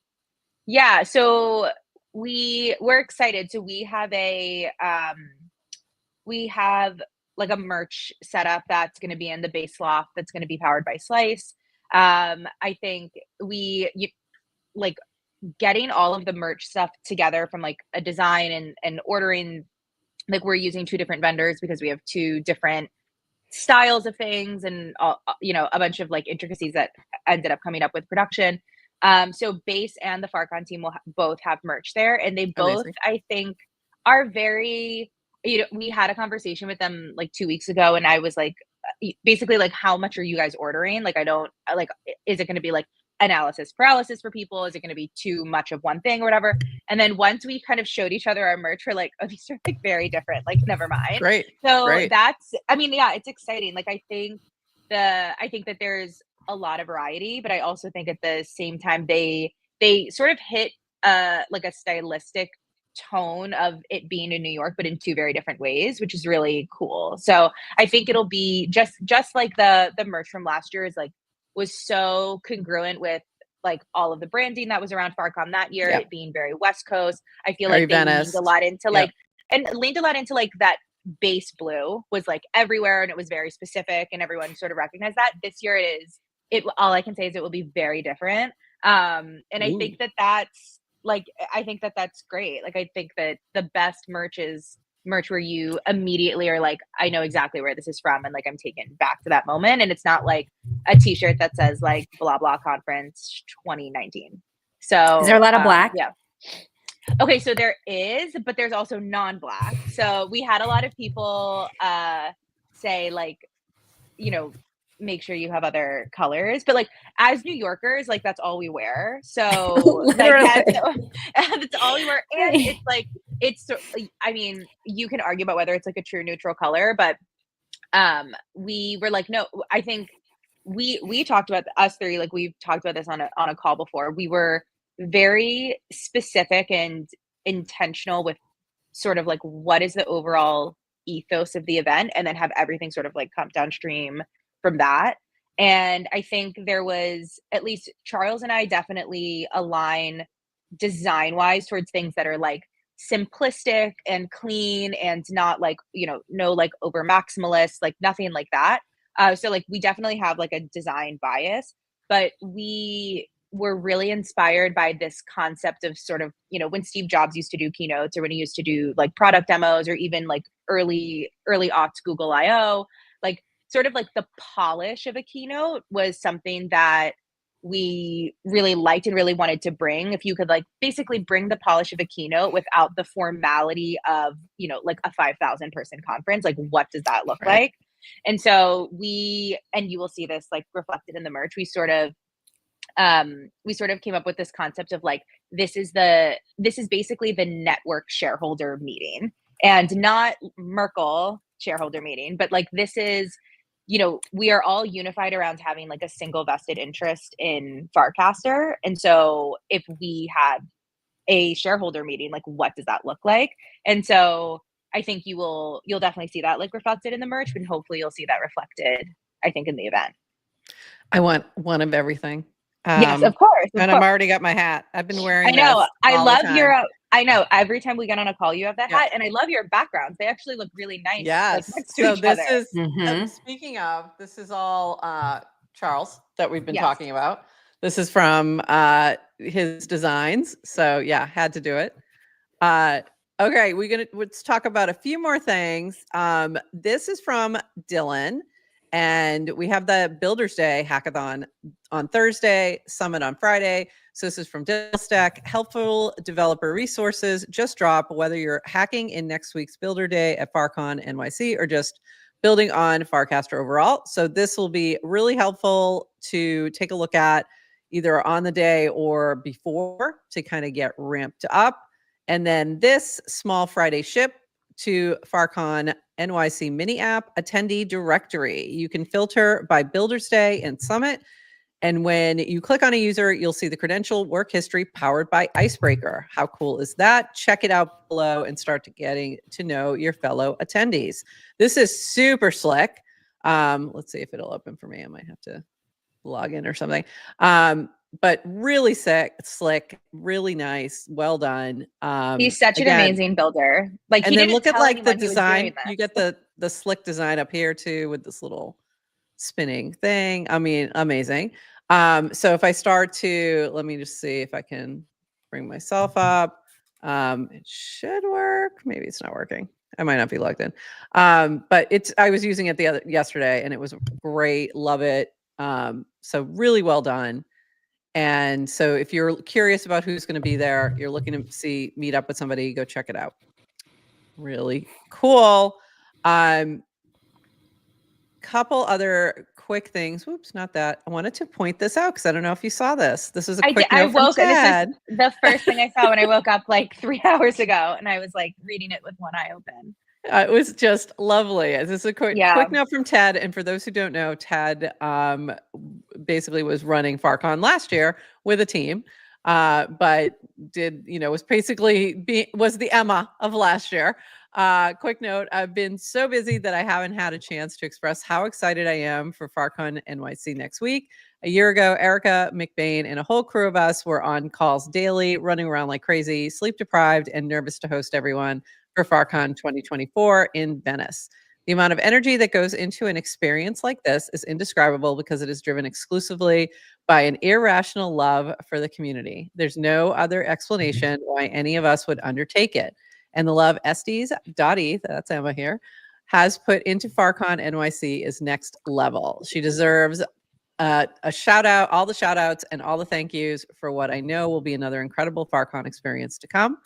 Yeah. So we're excited. So we have like a merch setup that's going to be in the base loft that's going to be powered by Slice. I think like getting all of the merch stuff together from like a design and ordering, like we're using 2 different vendors because we have 2 different styles of things, and a bunch of like intricacies that ended up coming up with production. So Base and the Farcon team will both have merch there, and they both, I think, are very, we had a conversation with them like 2 weeks ago, and I was like, basically like, how much are you guys ordering? Like, is it going to be like analysis paralysis for people? Is it going to be too much of one thing or whatever? And then once we kind of showed each other our merch, we're like, oh, these are like very different, like never mind. Great. So that's, I mean, yeah, it's exciting. Like I think that there's a lot of variety, but I also think at the same time they sort of hit like a stylistic tone of it being in New York, but in two very different ways, which is really cool. So I think it'll be just like the merch from last year is like was so congruent with like all of the branding that was around Farcon that year, Yep. it being very West Coast. I feel Very like they Venice. leaned a lot into Yep. like and leaned a lot into like that base blue was like everywhere and it was very specific and everyone sort of recognized that. This year it all I can say is it will be very different. And I Ooh. think that that's like I think that that's great. Like I think that the best merch is merch where you immediately are like, I know exactly where this is from and like I'm taken back to that moment. And it's not like a t-shirt that says like blah blah conference 2019. So Is there a lot of black? Yeah. Okay, so there is, but there's also non-black. So we had a lot of people say like, you know, make sure you have other colors. But like as New Yorkers, like that's all we wear. So like that's all we wear. And it's like I mean, you can argue about whether it's like a true neutral color, but we were like, no, I think we talked about us three, like we've talked about this on a call before. We were very specific and intentional with sort of like what is the overall ethos of the event and then have everything sort of like come downstream from that. And I think there was at least Charles and I definitely align design wise towards things that are like simplistic and clean and not like, you know, no like over maximalist, like nothing like that. So like we definitely have like a design bias, but we were really inspired by this concept of sort of, you know, when Steve Jobs used to do keynotes or when he used to do like product demos or even like early aughts Google I/O, like sort of like the polish of a keynote was something that we really liked and really wanted to bring. If you could like basically bring the polish of a keynote without the formality of, you know, like a 5,000 person conference, like what does that look like? And so and you will see this like reflected in the merch, we sort of came up with this concept of like, this is basically the network shareholder meeting and not Merkle shareholder meeting, but like this is, you know, we are all unified around having like a single vested interest in Farcaster. And so if we had a shareholder meeting, like what does that look like? And so I think you'll definitely see that like reflected in the merch, and hopefully you'll see that reflected, I think, in the event. I want one of everything. Yes, of course. And I've already got my hat. I've been wearing I know. this I all love the time. your I know every time we get on a call you have that hat, and I love your backgrounds. They actually look really nice. Yes. Like, next to So each this other. is speaking of, this is all Charles that we've been Yes. talking about. This is from his designs. So yeah, had to do it. Okay, let's talk about a few more things. This is from Dylan, and we have the Builders Day hackathon on Thursday, summit on Friday. So this is from Stack. Helpful developer resources just drop, whether you're hacking in next week's Builder Day at farcon-nyc or just building on Farcaster overall. So this will be really helpful to take a look at either on the day or before to kind of get ramped up. And then this small Friday ship to Farcon NYC mini app attendee directory. You can filter by Builders Day and Summit. And when you click on a user, you'll see the credential work history powered by Icebreaker. How cool is that? Check it out below and start getting to know your fellow attendees. This is super slick. Let's see if it'll open for me. I might have to log in or something. But really slick, really nice, well done. He's such an amazing builder. Like, and then look at like the design. You get the slick design up here too with this little spinning thing. I mean, amazing. So if I start to, let me just see if I can bring myself up. It should work. Maybe it's not working. I might not be logged in. But I was using it yesterday and it was great. Love it. So really well done. And so if you're curious about who's going to be there, you're looking to meet up with somebody, go check it out. Really cool. Couple other quick things. Whoops, not that. I wanted to point this out because I don't know if you saw this. This is a quick note from Ted. This is the first thing I saw when I woke up like 3 hours ago, and I was like reading it with one eye open. It was just lovely. This is a quick note from Ted. And for those who don't know, Ted basically was running Farcon last year with a team, but was basically was the Emma of last year. Quick note, I've been so busy that I haven't had a chance to express how excited I am for Farcon-NYC next week. A year ago, Erica McBain and a whole crew of us were on calls daily, running around like crazy, sleep deprived, and nervous to host everyone for Farcon 2024 in Venice. The amount of energy that goes into an experience like this is indescribable because it is driven exclusively by an irrational love for the community. There's no other explanation why any of us would undertake it. And the love Estes Dottie, that's Emma here, has put into Farcon NYC is next level. She deserves a shout out, all the shout outs and all the thank yous for what I know will be another incredible Farcon experience to come.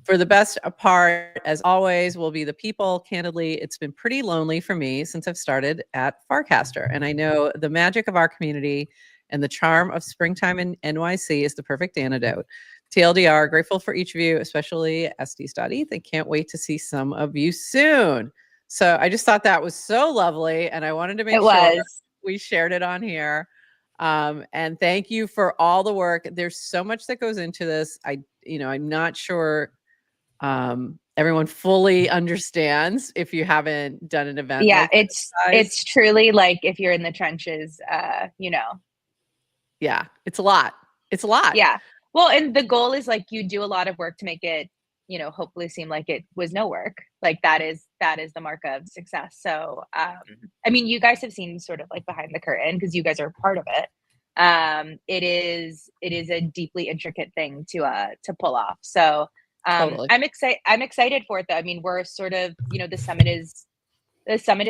For the best part, as always, will be the people. Candidly, it's been pretty lonely for me since I've started at Farcaster. And I know the magic of our community and the charm of springtime in NYC is the perfect antidote. TLDR, grateful for each of you, especially Estes Dottie. They can't wait to see some of you soon. So I just thought that was so lovely. And I wanted to make sure we shared it on here. And thank you for all the work. There's so much that goes into this. I'm not sure everyone fully understands if you haven't done an event. Yeah, like it's truly like if you're in the trenches, Yeah, it's a lot. It's a lot. Yeah. Well, and the goal is like you do a lot of work to make it, hopefully seem like it was no work. Like that is the mark of success. So, I mean, you guys have seen sort of like behind the curtain because you guys are part of it. It is a deeply intricate thing to pull off. So, Totally. I'm excited for it though. I mean, we're sort of, the summit is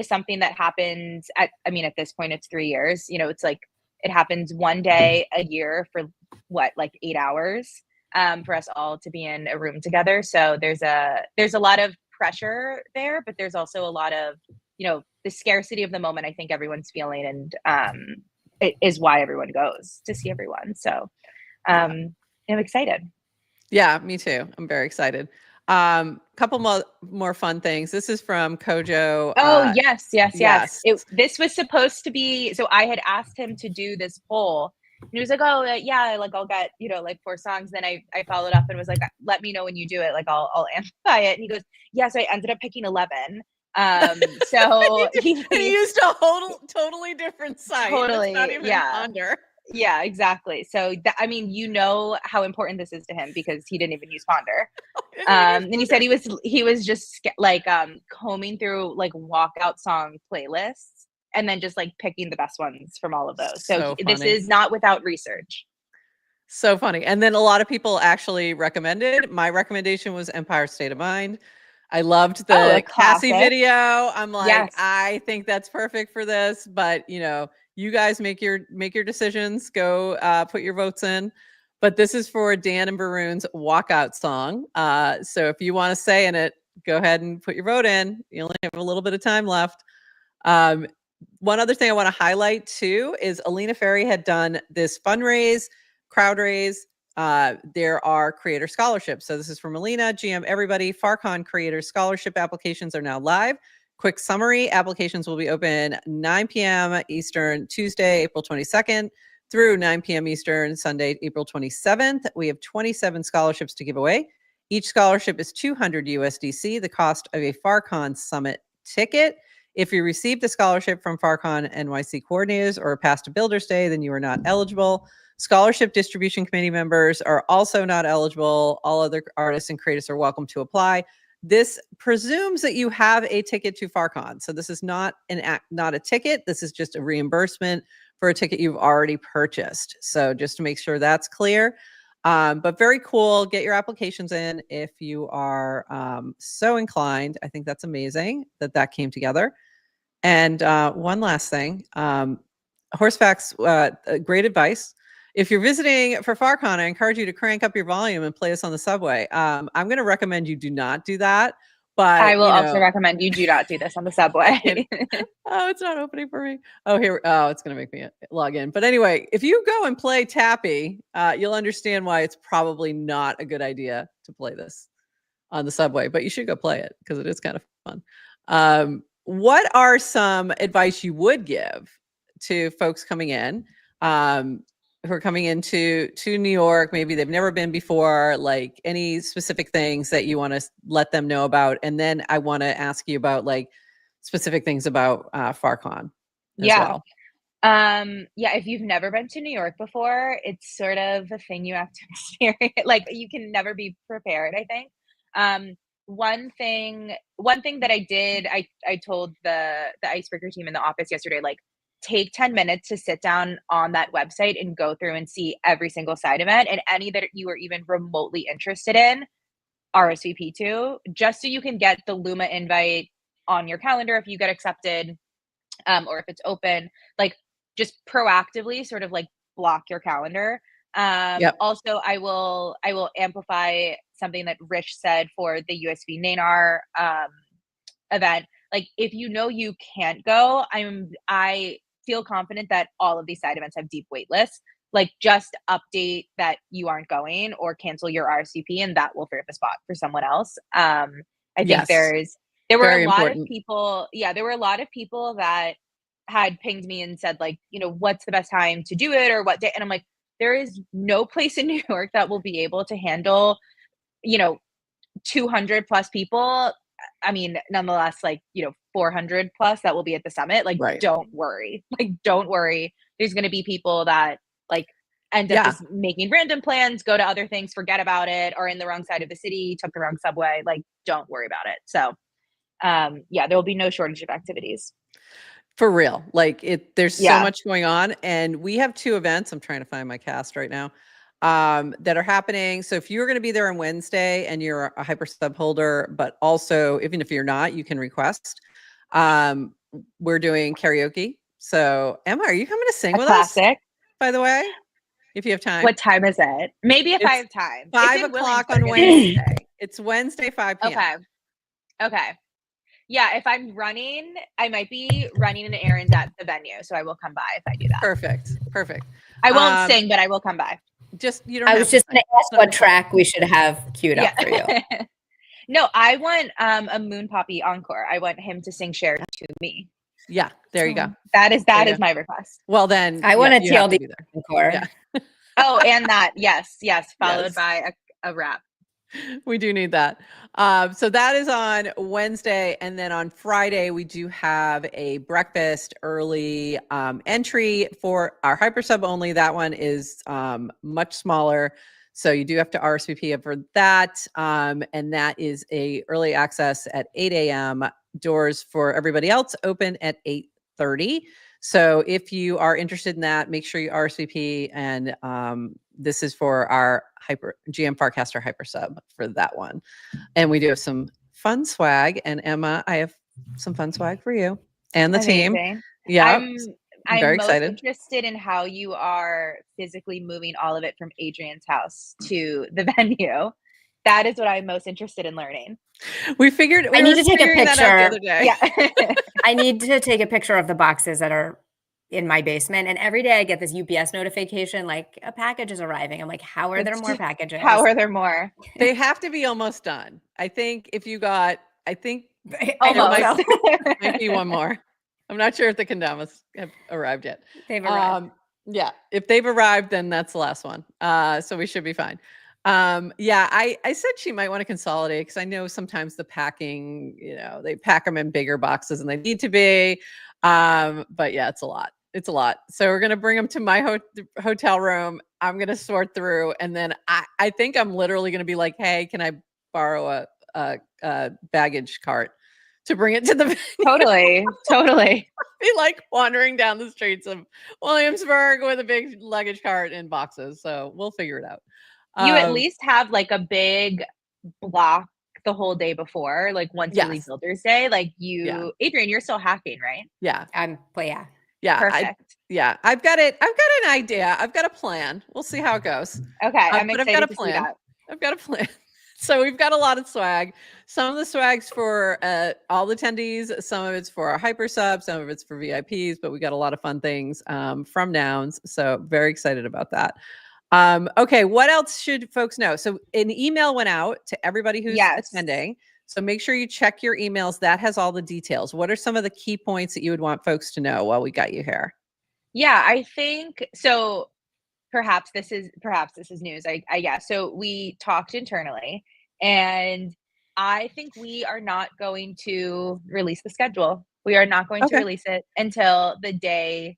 something that happens at this point, it's 3 years, it's like, it happens one day a year for like 8 hours, for us all to be in a room together. So there's a lot of pressure there, but there's also a lot of, the scarcity of the moment I think everyone's feeling. And, it is why everyone goes to see everyone. So, I'm excited. Yeah, me too. I'm very excited. Couple more fun things. This is from Kojo. Oh, yes. This was supposed to be, so I had asked him to do this poll. And he was like, oh, yeah, like I'll get, like 4 songs. Then I followed up and was like, let me know when you do it. Like I'll amplify it. And he goes, yeah. So I ended up picking 11. So he used a totally different site. Totally. Not even Ponder. Yeah, exactly. So how important this is to him because he didn't even use Ponder. And he said he was just like combing through like walkout song playlists and then just like picking the best ones from all of those. So this is not without research. So funny. And then a lot of people actually recommended. My recommendation was Empire State of Mind. I loved the Cassie video. I'm like, yes. I think that's perfect for this, but you guys make your decisions, go put your votes in. But this is for Dan and Baroon's walkout song. So if you want to say in it, go ahead and put your vote in. You only have a little bit of time left. One other thing I want to highlight too is Alina Ferry had done this crowd raise. There are creator scholarships. So this is from Alina, GM, everybody. Farcon creator scholarship applications are now live. Quick summary, applications will be open 9 p.m. Eastern, Tuesday, April 22nd through 9 p.m. Eastern, Sunday, April 27th. We have 27 scholarships to give away. Each scholarship is $200 USDC, the cost of a Farcon Summit ticket. If you received a scholarship from Farcon NYC coordinators or past a Builders Day, then you are not eligible. Scholarship distribution committee members are also not eligible. All other artists and creators are welcome to apply. This presumes that you have a ticket to Farcon. So this is not a ticket. This is just a reimbursement for a ticket you've already purchased. So just to make sure that's clear. But very cool. Get your applications in if you are so inclined. I think that's amazing that came together. And one last thing, Horsefacts, great advice. If you're visiting for Farcon, I encourage you to crank up your volume and play us on the subway. I'm going to recommend you do not do that. But I will also recommend you do not do this on the subway. Oh, it's not opening for me. Oh, it's going to make me log in. But anyway, if you go and play Tappy, you'll understand why it's probably not a good idea to play this on the subway. But you should go play it because it is kind of fun. What are some advice you would give to folks coming in? who are coming into New York. Maybe they've never been before, like any specific things that you want to let them know about. And then I want to ask you about like specific things about Farcon as well. Yeah, if you've never been to New York before, it's sort of a thing you have to experience. Like you can never be prepared, I think. One thing that I did, I told the icebreaker team in the office yesterday, like take 10 minutes to sit down on that website and go through and see every single side event and any that you are even remotely interested in, RSVP to, just so you can get the Luma invite on your calendar if you get accepted, or if it's open, like just proactively sort of like block your calendar. Also, I will amplify something that Rich said for the USB NANAR event. Like if you know you can't go, I feel confident that all of these side events have deep wait lists. Like just update that you aren't going or cancel your RSVP and that will free up a spot for someone else. I think there were a lot of people. Yeah, there were a lot of people that had pinged me and said like, you know, what's the best time to do it or what day? And I'm like, there is no place in New York that will be able to handle, you know, 200 plus people. I mean, nonetheless, like, you know, 400 plus that will be at the summit. Like, don't worry. Like, don't worry. There's going to be people that like end up just making random plans, go to other things, forget about it, or in the wrong side of the city, took the wrong subway. Like, don't worry about it. So, yeah, there will be no shortage of activities. For real. Like there's so much going on. And we have 2 events. I'm trying to find my cast right now. That are happening. So if you're going to be there on Wednesday and you're a hyper sub holder, but also even if you're not, you can request. We're doing karaoke. So Emma, are you coming to sing with us? By the way, if you have time. What time is it? Maybe if I have time. 5 o'clock on Wednesday. It's Wednesday, 5 p.m. Okay. Yeah, if I'm running, I might be running an errand at the venue, so I will come by if I do that. Perfect. I won't sing, but I will come by. I was just going to ask what track we should have queued up for you. No, I want a Moon Poppy encore. I want him to sing "Share" to me. Yeah, there you go. That is my request. Well, then I want a TLD encore. Yeah. Oh, and that yes, followed by a rap. We do need that. So that is on Wednesday. And then on Friday, we do have a breakfast early entry for our hyper sub only. That one is much smaller. So you do have to RSVP for that. And that is a early access at 8 a.m. Doors for everybody else open at 8:30. So if you are interested in that, make sure you RSVP. And this is for our GM Farcaster hyper sub for that one. And we do have some fun swag. And Emma, I have some fun swag for you and the team. Yeah. I'm very most excited. Interested in how you are physically moving all of it from Adrian's house to the venue. That is what I'm most interested in learning. We figured I need to take a picture the other day. Yeah. I need to take a picture of the boxes that are in my basement. And every day I get this UPS notification, like a package is arriving. I'm like, how are there more packages? How are there more? They have to be almost done. I think if you got, almost. might be one more. I'm not sure if the kendamas have arrived yet. They've arrived. Yeah, if they've arrived, then that's the last one. So we should be fine. I said she might want to consolidate because I know sometimes the packing, they pack them in bigger boxes than they need to be. But yeah, it's a lot. It's a lot. So we're going to bring them to my hotel room. I'm going to sort through. And then I think I'm literally going to be like, hey, can I borrow a baggage cart to bring it to the venue? Totally. Be like wandering down the streets of Williamsburg with a big luggage cart and boxes. So we'll figure it out. You at least have like a big block the whole day before, like once you leave Builders Day, like Adrian, you're still hacking, right? Yeah. Yeah. Perfect. I've got it. I've got an idea. I've got a plan. We'll see how it goes. Okay. I'm excited I've got a to plan. see that. I've got a plan. So we've got a lot of swag. Some of the swag's for all the attendees. Some of it's for our hyper sub. Some of it's for VIPs, but we got a lot of fun things from Nouns. So very excited about that. Okay. What else should folks know? So an email went out to everybody who's attending. So make sure you check your emails. That has all the details. What are some of the key points that you would want folks to know while we got you here? Yeah, I think so. Perhaps this is news, I guess. So we talked internally, and I think we are not going to release the schedule. We are not going to Okay. release it until the day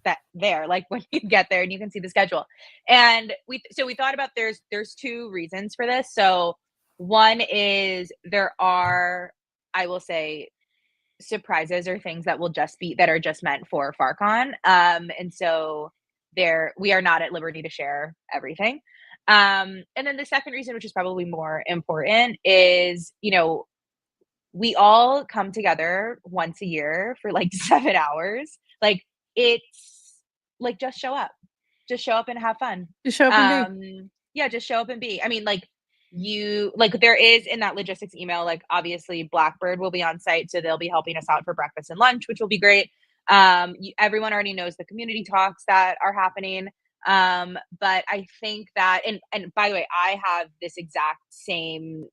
that there, like when you get there and you can see the schedule. And we thought about there's two reasons for this. So one is there are, I will say, surprises or things that will just be that are just meant for Farcon. And so there we are not at liberty to share everything. And then the second reason, which is probably more important, is we all come together once a year for like 7 hours. Like it's like just show up and have fun. Just show up and be. Yeah, just show up and be. I mean, like there is in that logistics email, like obviously Blackbird will be on site, so they'll be helping us out for breakfast and lunch, which will be great. Everyone already knows the community talks that are happening. But I think that, and by the way, I have this same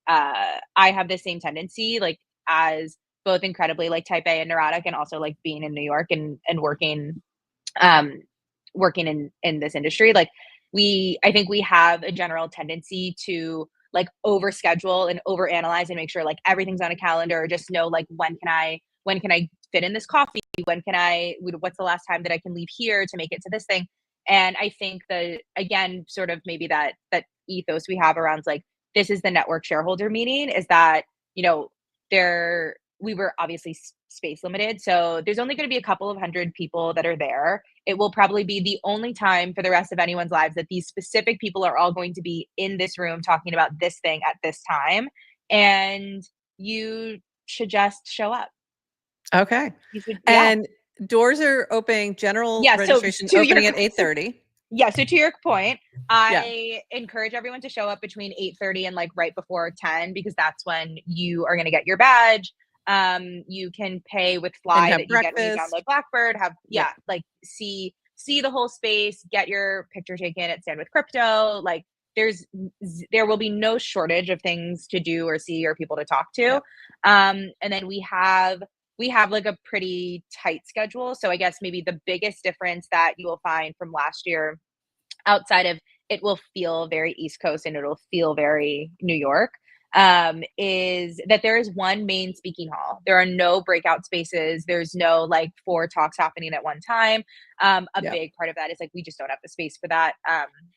tendency, like as both incredibly like type A and neurotic, and also like being in New York and um working in this industry. Like I think we have a general tendency to like overschedule and overanalyze and make sure like everything's on a calendar, or just know like when can I fit in this coffee? What's the last time that I can leave here to make it to this thing? And I think again, sort of maybe that ethos we have around like, this is the network shareholder meeting, is that, we were obviously space limited. So there's only going to be a couple of hundred people that are there. It will probably be the only time for the rest of anyone's lives that these specific people are all going to be in this room talking about this thing at this time. And you should just show up. Okay. Yeah. And doors are opening, general registration opening at 8:30. Yeah, so to your point, I encourage everyone to show up between 8:30 and like right before 10, because that's when you are going to get your badge. You can pay with Fly that you get when you download Blackbird, like see the whole space, get your picture taken at Stand with Crypto. Like there will be no shortage of things to do or see or people to talk to. And then we have like a pretty tight schedule. So I guess maybe the biggest difference that you will find from last year, outside of it will feel very East Coast and it'll feel very New York, is that there is one main speaking hall. There are no breakout spaces. There's no like 4 talks happening at one time. Big part of that is like, we just don't have the space for that.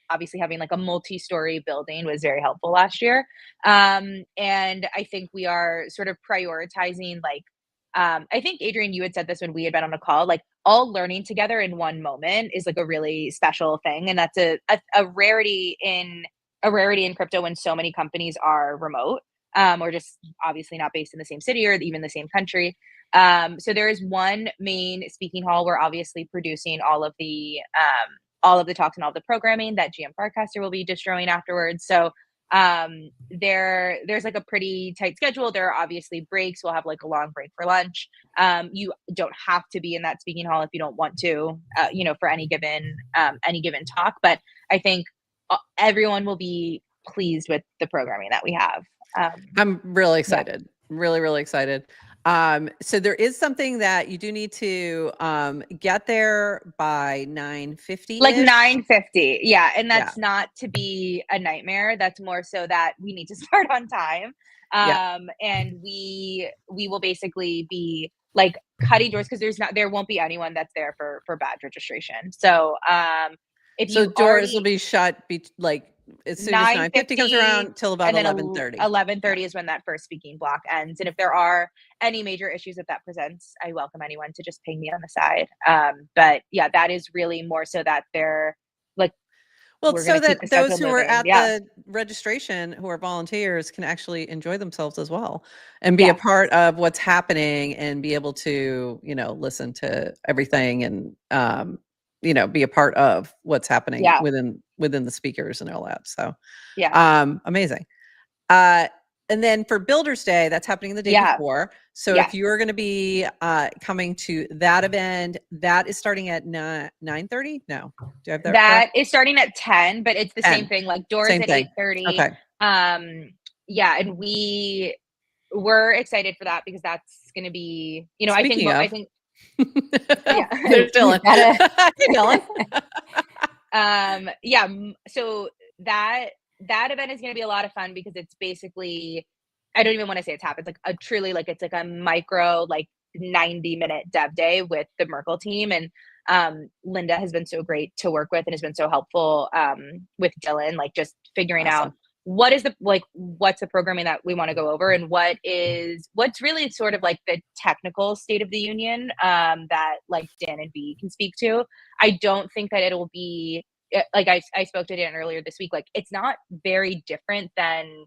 Obviously having like a multi-story building was very helpful last year. And I think we are sort of prioritizing like, I think Adrian, you had said this when we had been on a call, like all learning together in one moment is like a really special thing. And that's a rarity in crypto when so many companies are remote, or just obviously not based in the same city or even the same country. So there is one main speaking hall. We're obviously producing all of the talks and all the programming that GM Farcaster will be distroing afterwards. So there's like a pretty tight schedule. There are obviously breaks. We'll have like a long break for lunch. You don't have to be in that speaking hall if you don't want to, for any given talk. But I think everyone will be pleased with the programming that we have. I'm really excited. Really, really excited. So there is something that you do need to get there by 9:50. Like 9:50. Yeah. And that's not to be a nightmare. That's more so that we need to start on time. And we will basically be like cutting doors, because there won't be anyone that's there for badge registration. So doors will be shut like as soon as 9:50 comes around till about 11:30. 11:30 is when that first speaking block ends. And if there are any major issues that presents, I welcome anyone to just ping me on the side. But yeah, that is really more so that they're like, so that those who are at the registration, who are volunteers, can actually enjoy themselves as well and be a part of what's happening and be able to, listen to everything and, be a part of what's happening within the speakers and all that. So, amazing. And then for Builders Day, that's happening the day before. So if you're going to be coming to that event, that is starting at 9:30. No, do you have that? That is starting at 10, but it's the same thing. Like doors at 8:30. Okay. And we're excited for that, because that's going to be, I think Yeah. There's Dylan. Gotta- Hey, Dylan. So that event is going to be a lot of fun because it's basically, I don't even want to say it's half. It's like a truly like, it's like a micro, like 90-minute dev day with the Merkle team. And Linda has been so great to work with and has been so helpful with Dylan, like just figuring out what is what's the programming that we want to go over and what's really sort of like the technical state of the union that like Dan and V can speak to. I don't think that it'll be like I spoke to Dan earlier this week. Like it's not very different than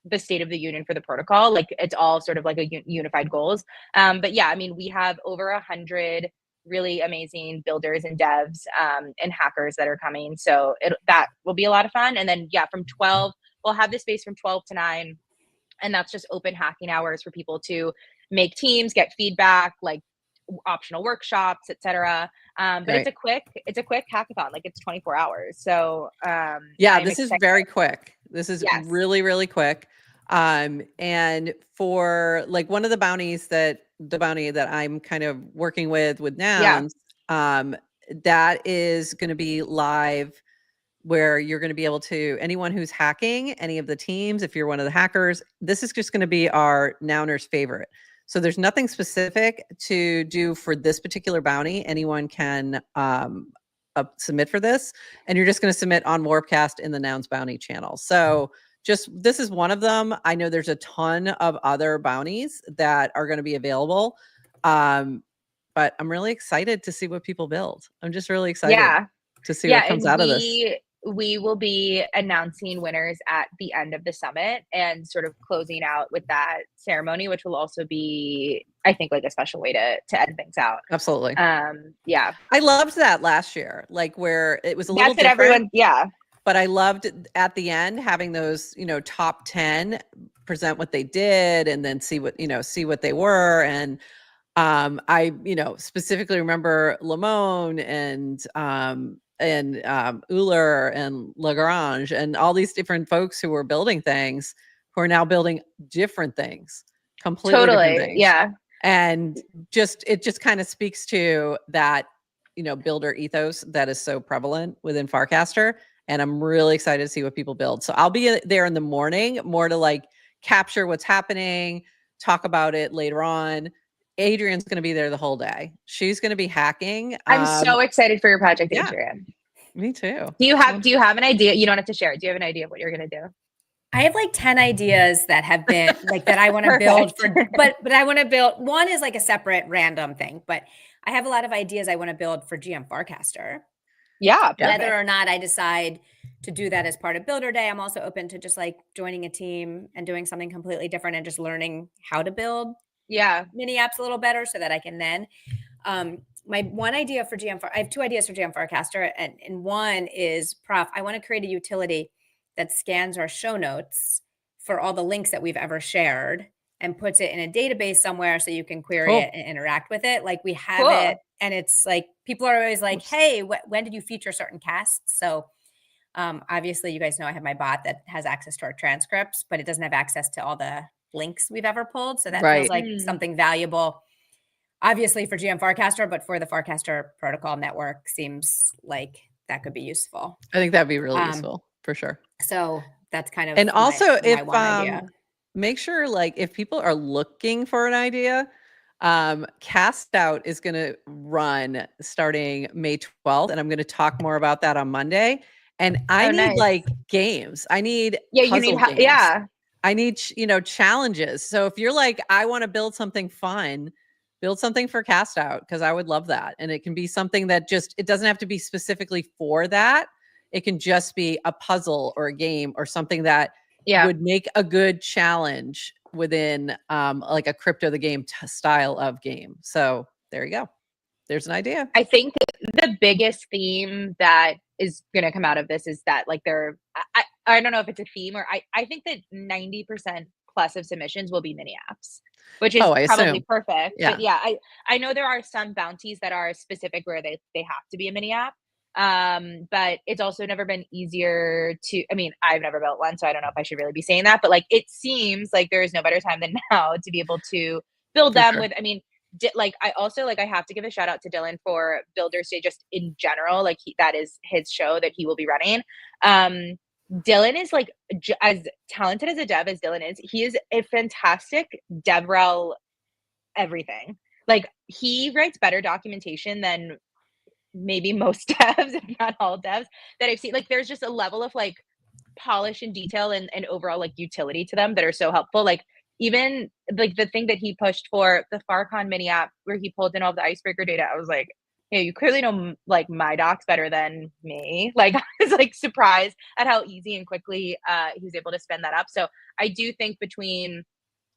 the state of the union for the protocol. Like it's all sort of like a unified goals. But yeah, I mean, we have over 100 really amazing builders and devs and hackers that are coming. So that will be a lot of fun. And then yeah, from 12, we'll have this space from 12 to 9. And that's just open hacking hours for people to make teams, get feedback, like optional workshops, etc. But Great. it's a quick hackathon. Like it's 24 hours. So yeah, this is very quick. This is Yes. really, really quick. And for like one of the bounty that I'm kind of working with Nouns, that is going to be live where you're going to be able to, anyone who's hacking any of the teams, if you're one of the hackers, this is just going to be our Nouners favorite. So there's nothing specific to do for this particular bounty. Anyone can submit for this, and you're just going to submit on Warpcast in the Nouns bounty channel. So just, this is one of them. I know there's a ton of other bounties that are going to be available. But I'm really excited to see what people build. I'm just really excited to see what comes out of this. We will be announcing winners at the end of the summit and sort of closing out with that ceremony, which will also be, I think, like a special way to end things out. Absolutely. Yeah. I loved that last year, like where it was a little different. Everyone, But I loved at the end having those, top 10 present what they did and then see what they were. And I, specifically remember Lamone and Euler and Lagrange and all these different folks who were building things who are now building different things, completely different things. Yeah. And it just kind of speaks to that, builder ethos that is so prevalent within Farcaster. And I'm really excited to see what people build. So I'll be there in the morning, more to like capture what's happening, talk about it later on. Adrian's going to be there the whole day. She's going to be hacking. I'm so excited for your project, Adrian. Me too. Do you have an idea? You don't have to share it. Do you have an idea of what you're going to do? I have like 10 ideas that have been like that I want to build for, but I want to build, one is like a separate random thing, but I have a lot of ideas I want to build for GM Farcaster. Yeah. Whether or not I decide to do that as part of Builder Day, I'm also open to just like joining a team and doing something completely different and just learning how to build mini apps a little better so that I can then, my one idea for I have 2 ideas for GM Farcaster, and one is I want to create a utility that scans our show notes for all the links that we've ever shared and puts it in a database somewhere so you can query it and interact with it. Like we have it, and it's like, people are always like, hey, when did you feature certain casts? So obviously you guys know I have my bot that has access to our transcripts, but it doesn't have access to all the links we've ever pulled. So that feels like something valuable, obviously for GM Farcaster, but for the Farcaster protocol network seems like that could be useful. I think that'd be really useful for sure. So that's kind of, and also my one idea. Make sure, like, if people are looking for an idea, Cast Out is going to run starting May 12th, and I'm going to talk more about that on Monday. And I need like games. I need puzzle games. I need challenges. So if you're like, I want to build something fun, build something for Cast Out, because I would love that. And it can be something that it doesn't have to be specifically for that. It can just be a puzzle or a game or something that would make a good challenge within like a crypto the game style of game. So there you go. There's an idea. I think the biggest theme that is going to come out of this is that like I don't know if it's a theme or I think that 90% plus of submissions will be mini apps, which is probably perfect. Yeah. But yeah, I know there are some bounties that are specific where they have to be a mini app. But it's also never been easier to, I mean, I've never built one, so I don't know if I should really be saying that, but like, it seems like there is no better time than now to be able to build them with, I mean, like I also like I have to give a shout out to Dylan for Builders Day just in general. Like that is his show that he will be running. Dylan is like as talented as a dev as Dylan is. He is a fantastic DevRel everything. Like he writes better documentation than maybe most devs, if not all devs that I've seen. Like there's just a level of like polish and detail and overall like utility to them that are so helpful. Like even like the thing that he pushed for the Farcon mini app where he pulled in all the icebreaker data, I was like, yeah, you clearly know like my docs better than me. Like I was like surprised at how easy and quickly he was able to spin that up. So I do think between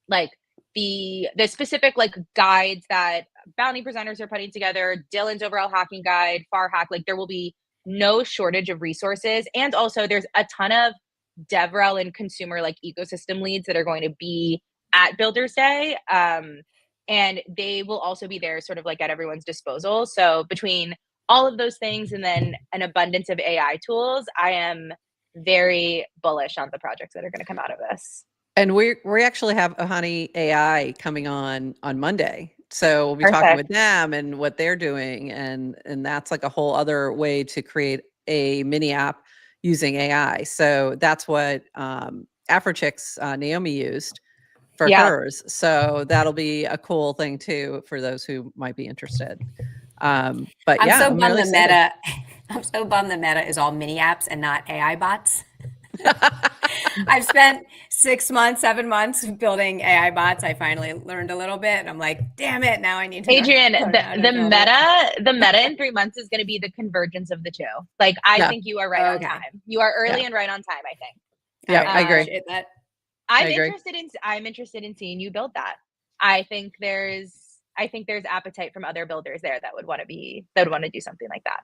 like the specific like guides that bounty presenters are putting together, Dylan's overall hacking guide, Far Hack, like there will be no shortage of resources. And also there's a ton of DevRel and consumer like ecosystem leads that are going to be at Builders Day. And they will also be there sort of like at everyone's disposal. So between all of those things and then an abundance of AI tools, I am very bullish on the projects that are going to come out of this. And we actually have Ahani AI coming on Monday. So we'll be talking Perfect. with them and what they're doing. And that's like a whole other way to create a mini app using AI. So that's what Afrochick's Naomi used for hers. So that'll be a cool thing too for those who might be interested. But I'm yeah, so I'm bummed really the excited. meta. I'm so bummed the meta is all mini apps and not AI bots. I've spent 6 months, 7 months building AI bots. I finally learned a little bit and I'm like, damn it, now I need to Adrian, learn how to the build meta in 3 months is going to be the convergence of the two. Like I think you are right on time. You are early and right on time, I think. Yeah, I agree. I'm interested in seeing you build that. I think there's appetite from other builders there that would want to do something like that.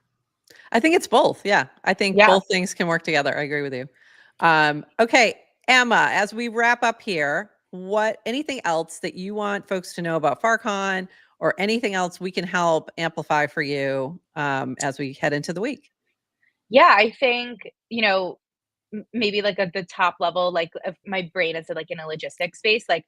I think it's both. Yeah. I think both things can work together. I agree with you. Okay, Emma, as we wrap up here, anything else that you want folks to know about Farcon or anything else we can help amplify for you as we head into the week? Yeah, I think, maybe like at the top level, like of my brain is like in a logistics space, like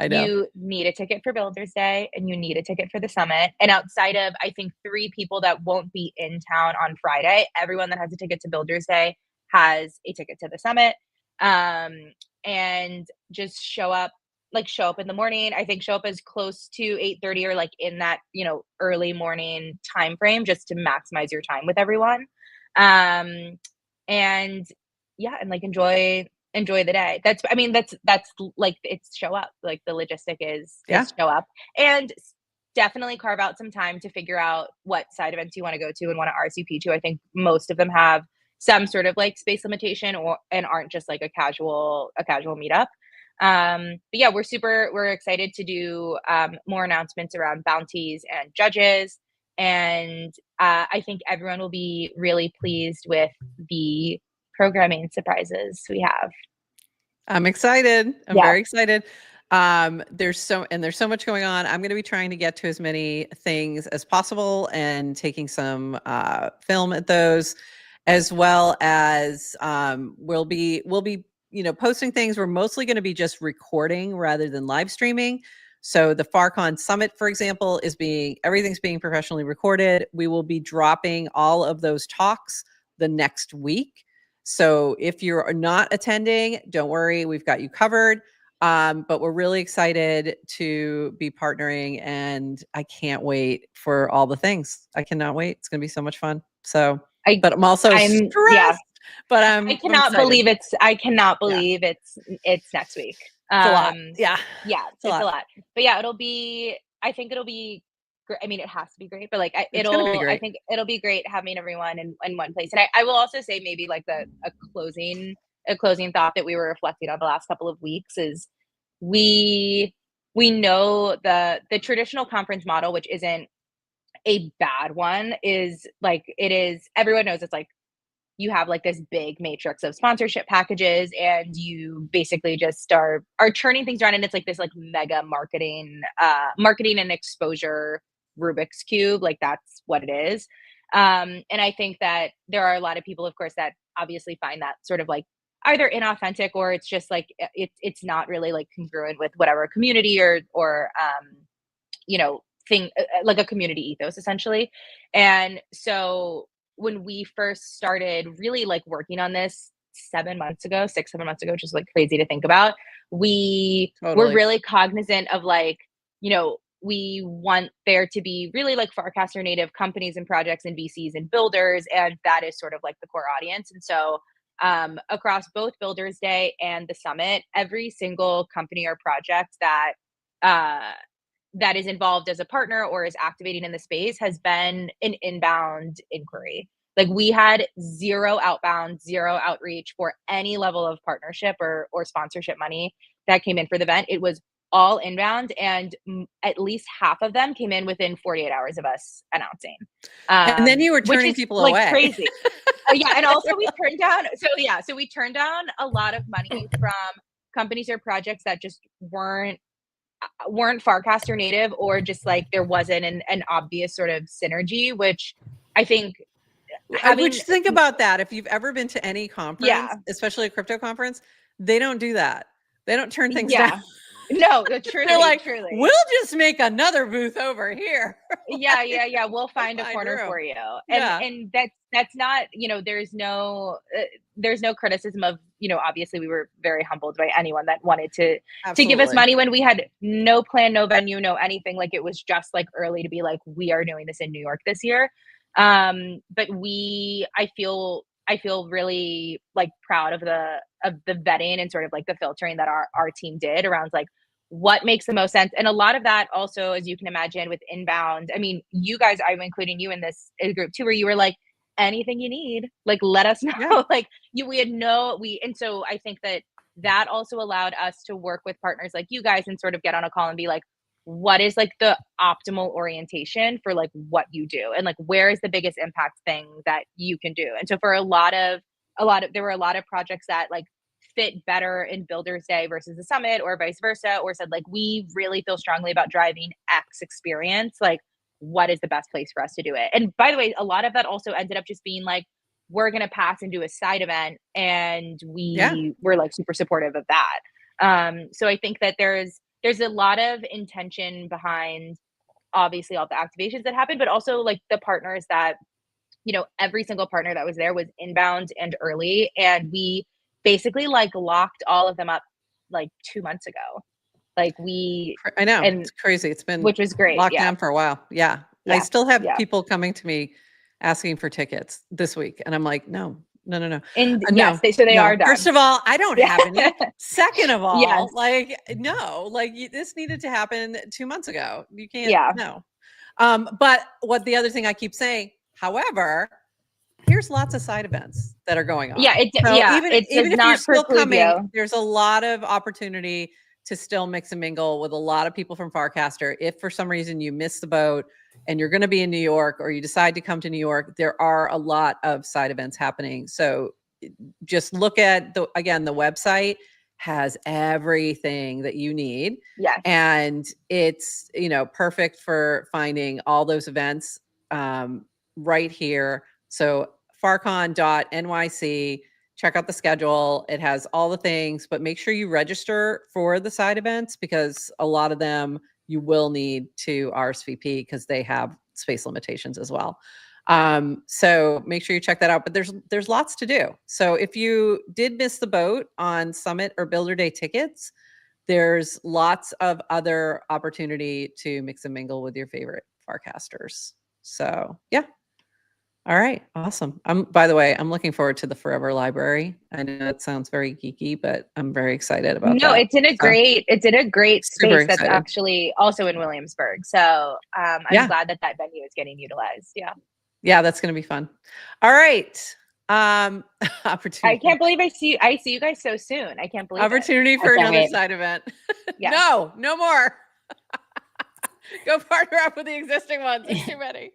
you need a ticket for Builders Day and you need a ticket for the summit. And outside of, I think 3 people that won't be in town on Friday, everyone that has a ticket to Builders Day has a ticket to the summit. And just show up in the morning. I think show up as close to 8:30 or like in that, early morning time frame just to maximize your time with everyone. And yeah, and like enjoy the day. That's like it's show up. Like the logistic is show up and definitely carve out some time to figure out what side events you want to go to and want to RSVP to. I think most of them have some sort of like space limitation and aren't just like a casual meetup. But yeah, we're excited to do more announcements around bounties and judges. And I think everyone will be really pleased with the programming surprises we have. I'm excited. I'm very excited. There's so much going on. I'm going to be trying to get to as many things as possible and taking some film at those, as well as we'll be posting things. We're mostly going to be just recording rather than live streaming. So the Farcon Summit, for example, everything's being professionally recorded. We will be dropping all of those talks the next week. So if you're not attending, don't worry, we've got you covered. But we're really excited to be partnering and I can't wait for all the things. I cannot wait. It's going to be so much fun. So, but I'm also stressed, but I cannot believe it's next week. It's a lot. Yeah. It's a lot. But yeah, I think it'll be great. I mean, it has to be great, but like I think it'll be great having everyone in one place. And I will also say maybe like a closing thought that we were reflecting on the last couple of weeks is we know the traditional conference model, which isn't a bad one, is like everyone knows it's like you have like this big matrix of sponsorship packages and you basically just are churning things around and it's like this like mega marketing and exposure Rubik's Cube. Like that's what it is. And I think that there are a lot of people, of course, that obviously find that sort of like either inauthentic or it's just like it's not really like congruent with whatever community or thing, like a community ethos essentially. And so when we first started really like working on this 7 months ago, 6, 7 months ago, which is like crazy to think about, we were Totally. really cognizant of like, we want there to be really like Farcaster native companies and projects and VCs and builders. And that is sort of like the core audience. And so across both Builders Day and the summit, every single company or project that is involved as a partner or is activating in the space has been an inbound inquiry. Like we had zero outbound, zero outreach for any level of partnership or sponsorship money that came in for the event. It was all inbound, and at least half of them came in within 48 hours of us announcing. And then you were Which turning is people like away. crazy. Yeah, and also we turned down. So we turned down a lot of money from companies or projects that just weren't Farcaster native, or just like there wasn't an obvious sort of synergy, which I think Which think about that. If you've ever been to any conference, especially a crypto conference, they don't do that. They don't turn things down. No, truly. They're like, truly. we'll just make another booth over here. Yeah. We'll find a corner for you. And that's not, there's no criticism of, obviously we were very humbled by anyone that wanted to give us money when we had no plan, no venue, no anything. Like it was just like early to be like, we are doing this in New York this year. But I feel really like proud of the vetting and sort of like the filtering that our team did around like what makes the most sense. And a lot of that also, as you can imagine, with inbound, I mean, you guys, I'm including you in this group too, where you were like, anything you need, like, let us know. Yeah. Like and so I think that also allowed us to work with partners like you guys and sort of get on a call and be like, what is like the optimal orientation for like what you do, and like where is the biggest impact thing that you can do. And so for there were a lot of projects that like fit better in Builders Day versus the summit, or vice versa, or said like, we really feel strongly about driving X experience, like what is the best place for us to do it. And by the way, a lot of that also ended up just being like, we're going to pass and do a side event, and we were like super supportive of that. So I think that there's a lot of intention behind obviously all the activations that happened, but also like the partners that, every single partner that was there was inbound and early, and we basically like locked all of them up like 2 months ago. Like I know, it's crazy. It's been, which was great, locked down for a while. Yeah. I still have people coming to me asking for tickets this week, and I'm like, no. And yes, they are done. First of all, I don't have any. Second of all, like, no, like this needed to happen 2 months ago. You can't, no. But what the other thing I keep saying, however, here's lots of side events that are going on. Yeah, even if you're still coming, there's a lot of opportunity to still mix and mingle with a lot of people from Farcaster. If for some reason you miss the boat and you're going to be in New York, or you decide to come to New York, there are a lot of side events happening. So just look at the website has everything that you need. Yes. And it's, perfect for finding all those events right here. So farcon.nyc, check out the schedule. It has all the things, but make sure you register for the side events, because a lot of them you will need to RSVP because they have space limitations as well. So make sure you check that out, but there's lots to do. So if you did miss the boat on Summit or Builder Day tickets, there's lots of other opportunity to mix and mingle with your favorite Farcasters. So yeah. All right. Awesome. By the way, I'm looking forward to the Forever Library. I know that sounds very geeky, but I'm very excited about that. No, it's in a great space that's actually also in Williamsburg. So I'm glad that venue is getting utilized. Yeah. Yeah, that's going to be fun. All right. Opportunity. I can't believe I see you guys so soon. I can't believe opportunity for another side event. No more. Go partner up with the existing ones. There's too many.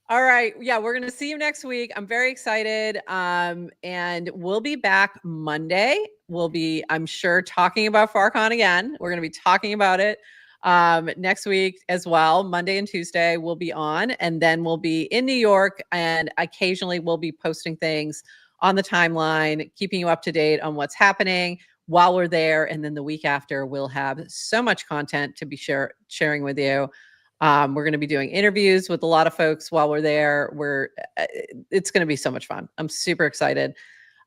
All right. Yeah, we're going to see you next week. I'm very excited. And we'll be back Monday. We'll be, I'm sure, talking about Farcon again. We're going to be talking about it next week as well. Monday and Tuesday we'll be on, and then we'll be in New York, and occasionally we'll be posting things on the timeline, keeping you up to date on what's happening. while we're there. And then the week after, we'll have so much content to be sharing with you. We're going to be doing interviews with a lot of folks while we're there. It's going to be so much fun. I'm super excited.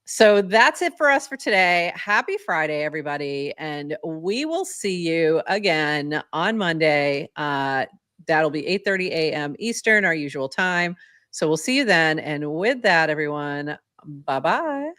So that's it for us for today. Happy Friday, everybody. And we will see you again on Monday. That'll be 8:30 a.m. Eastern, our usual time. So we'll see you then. And with that, everyone, bye-bye.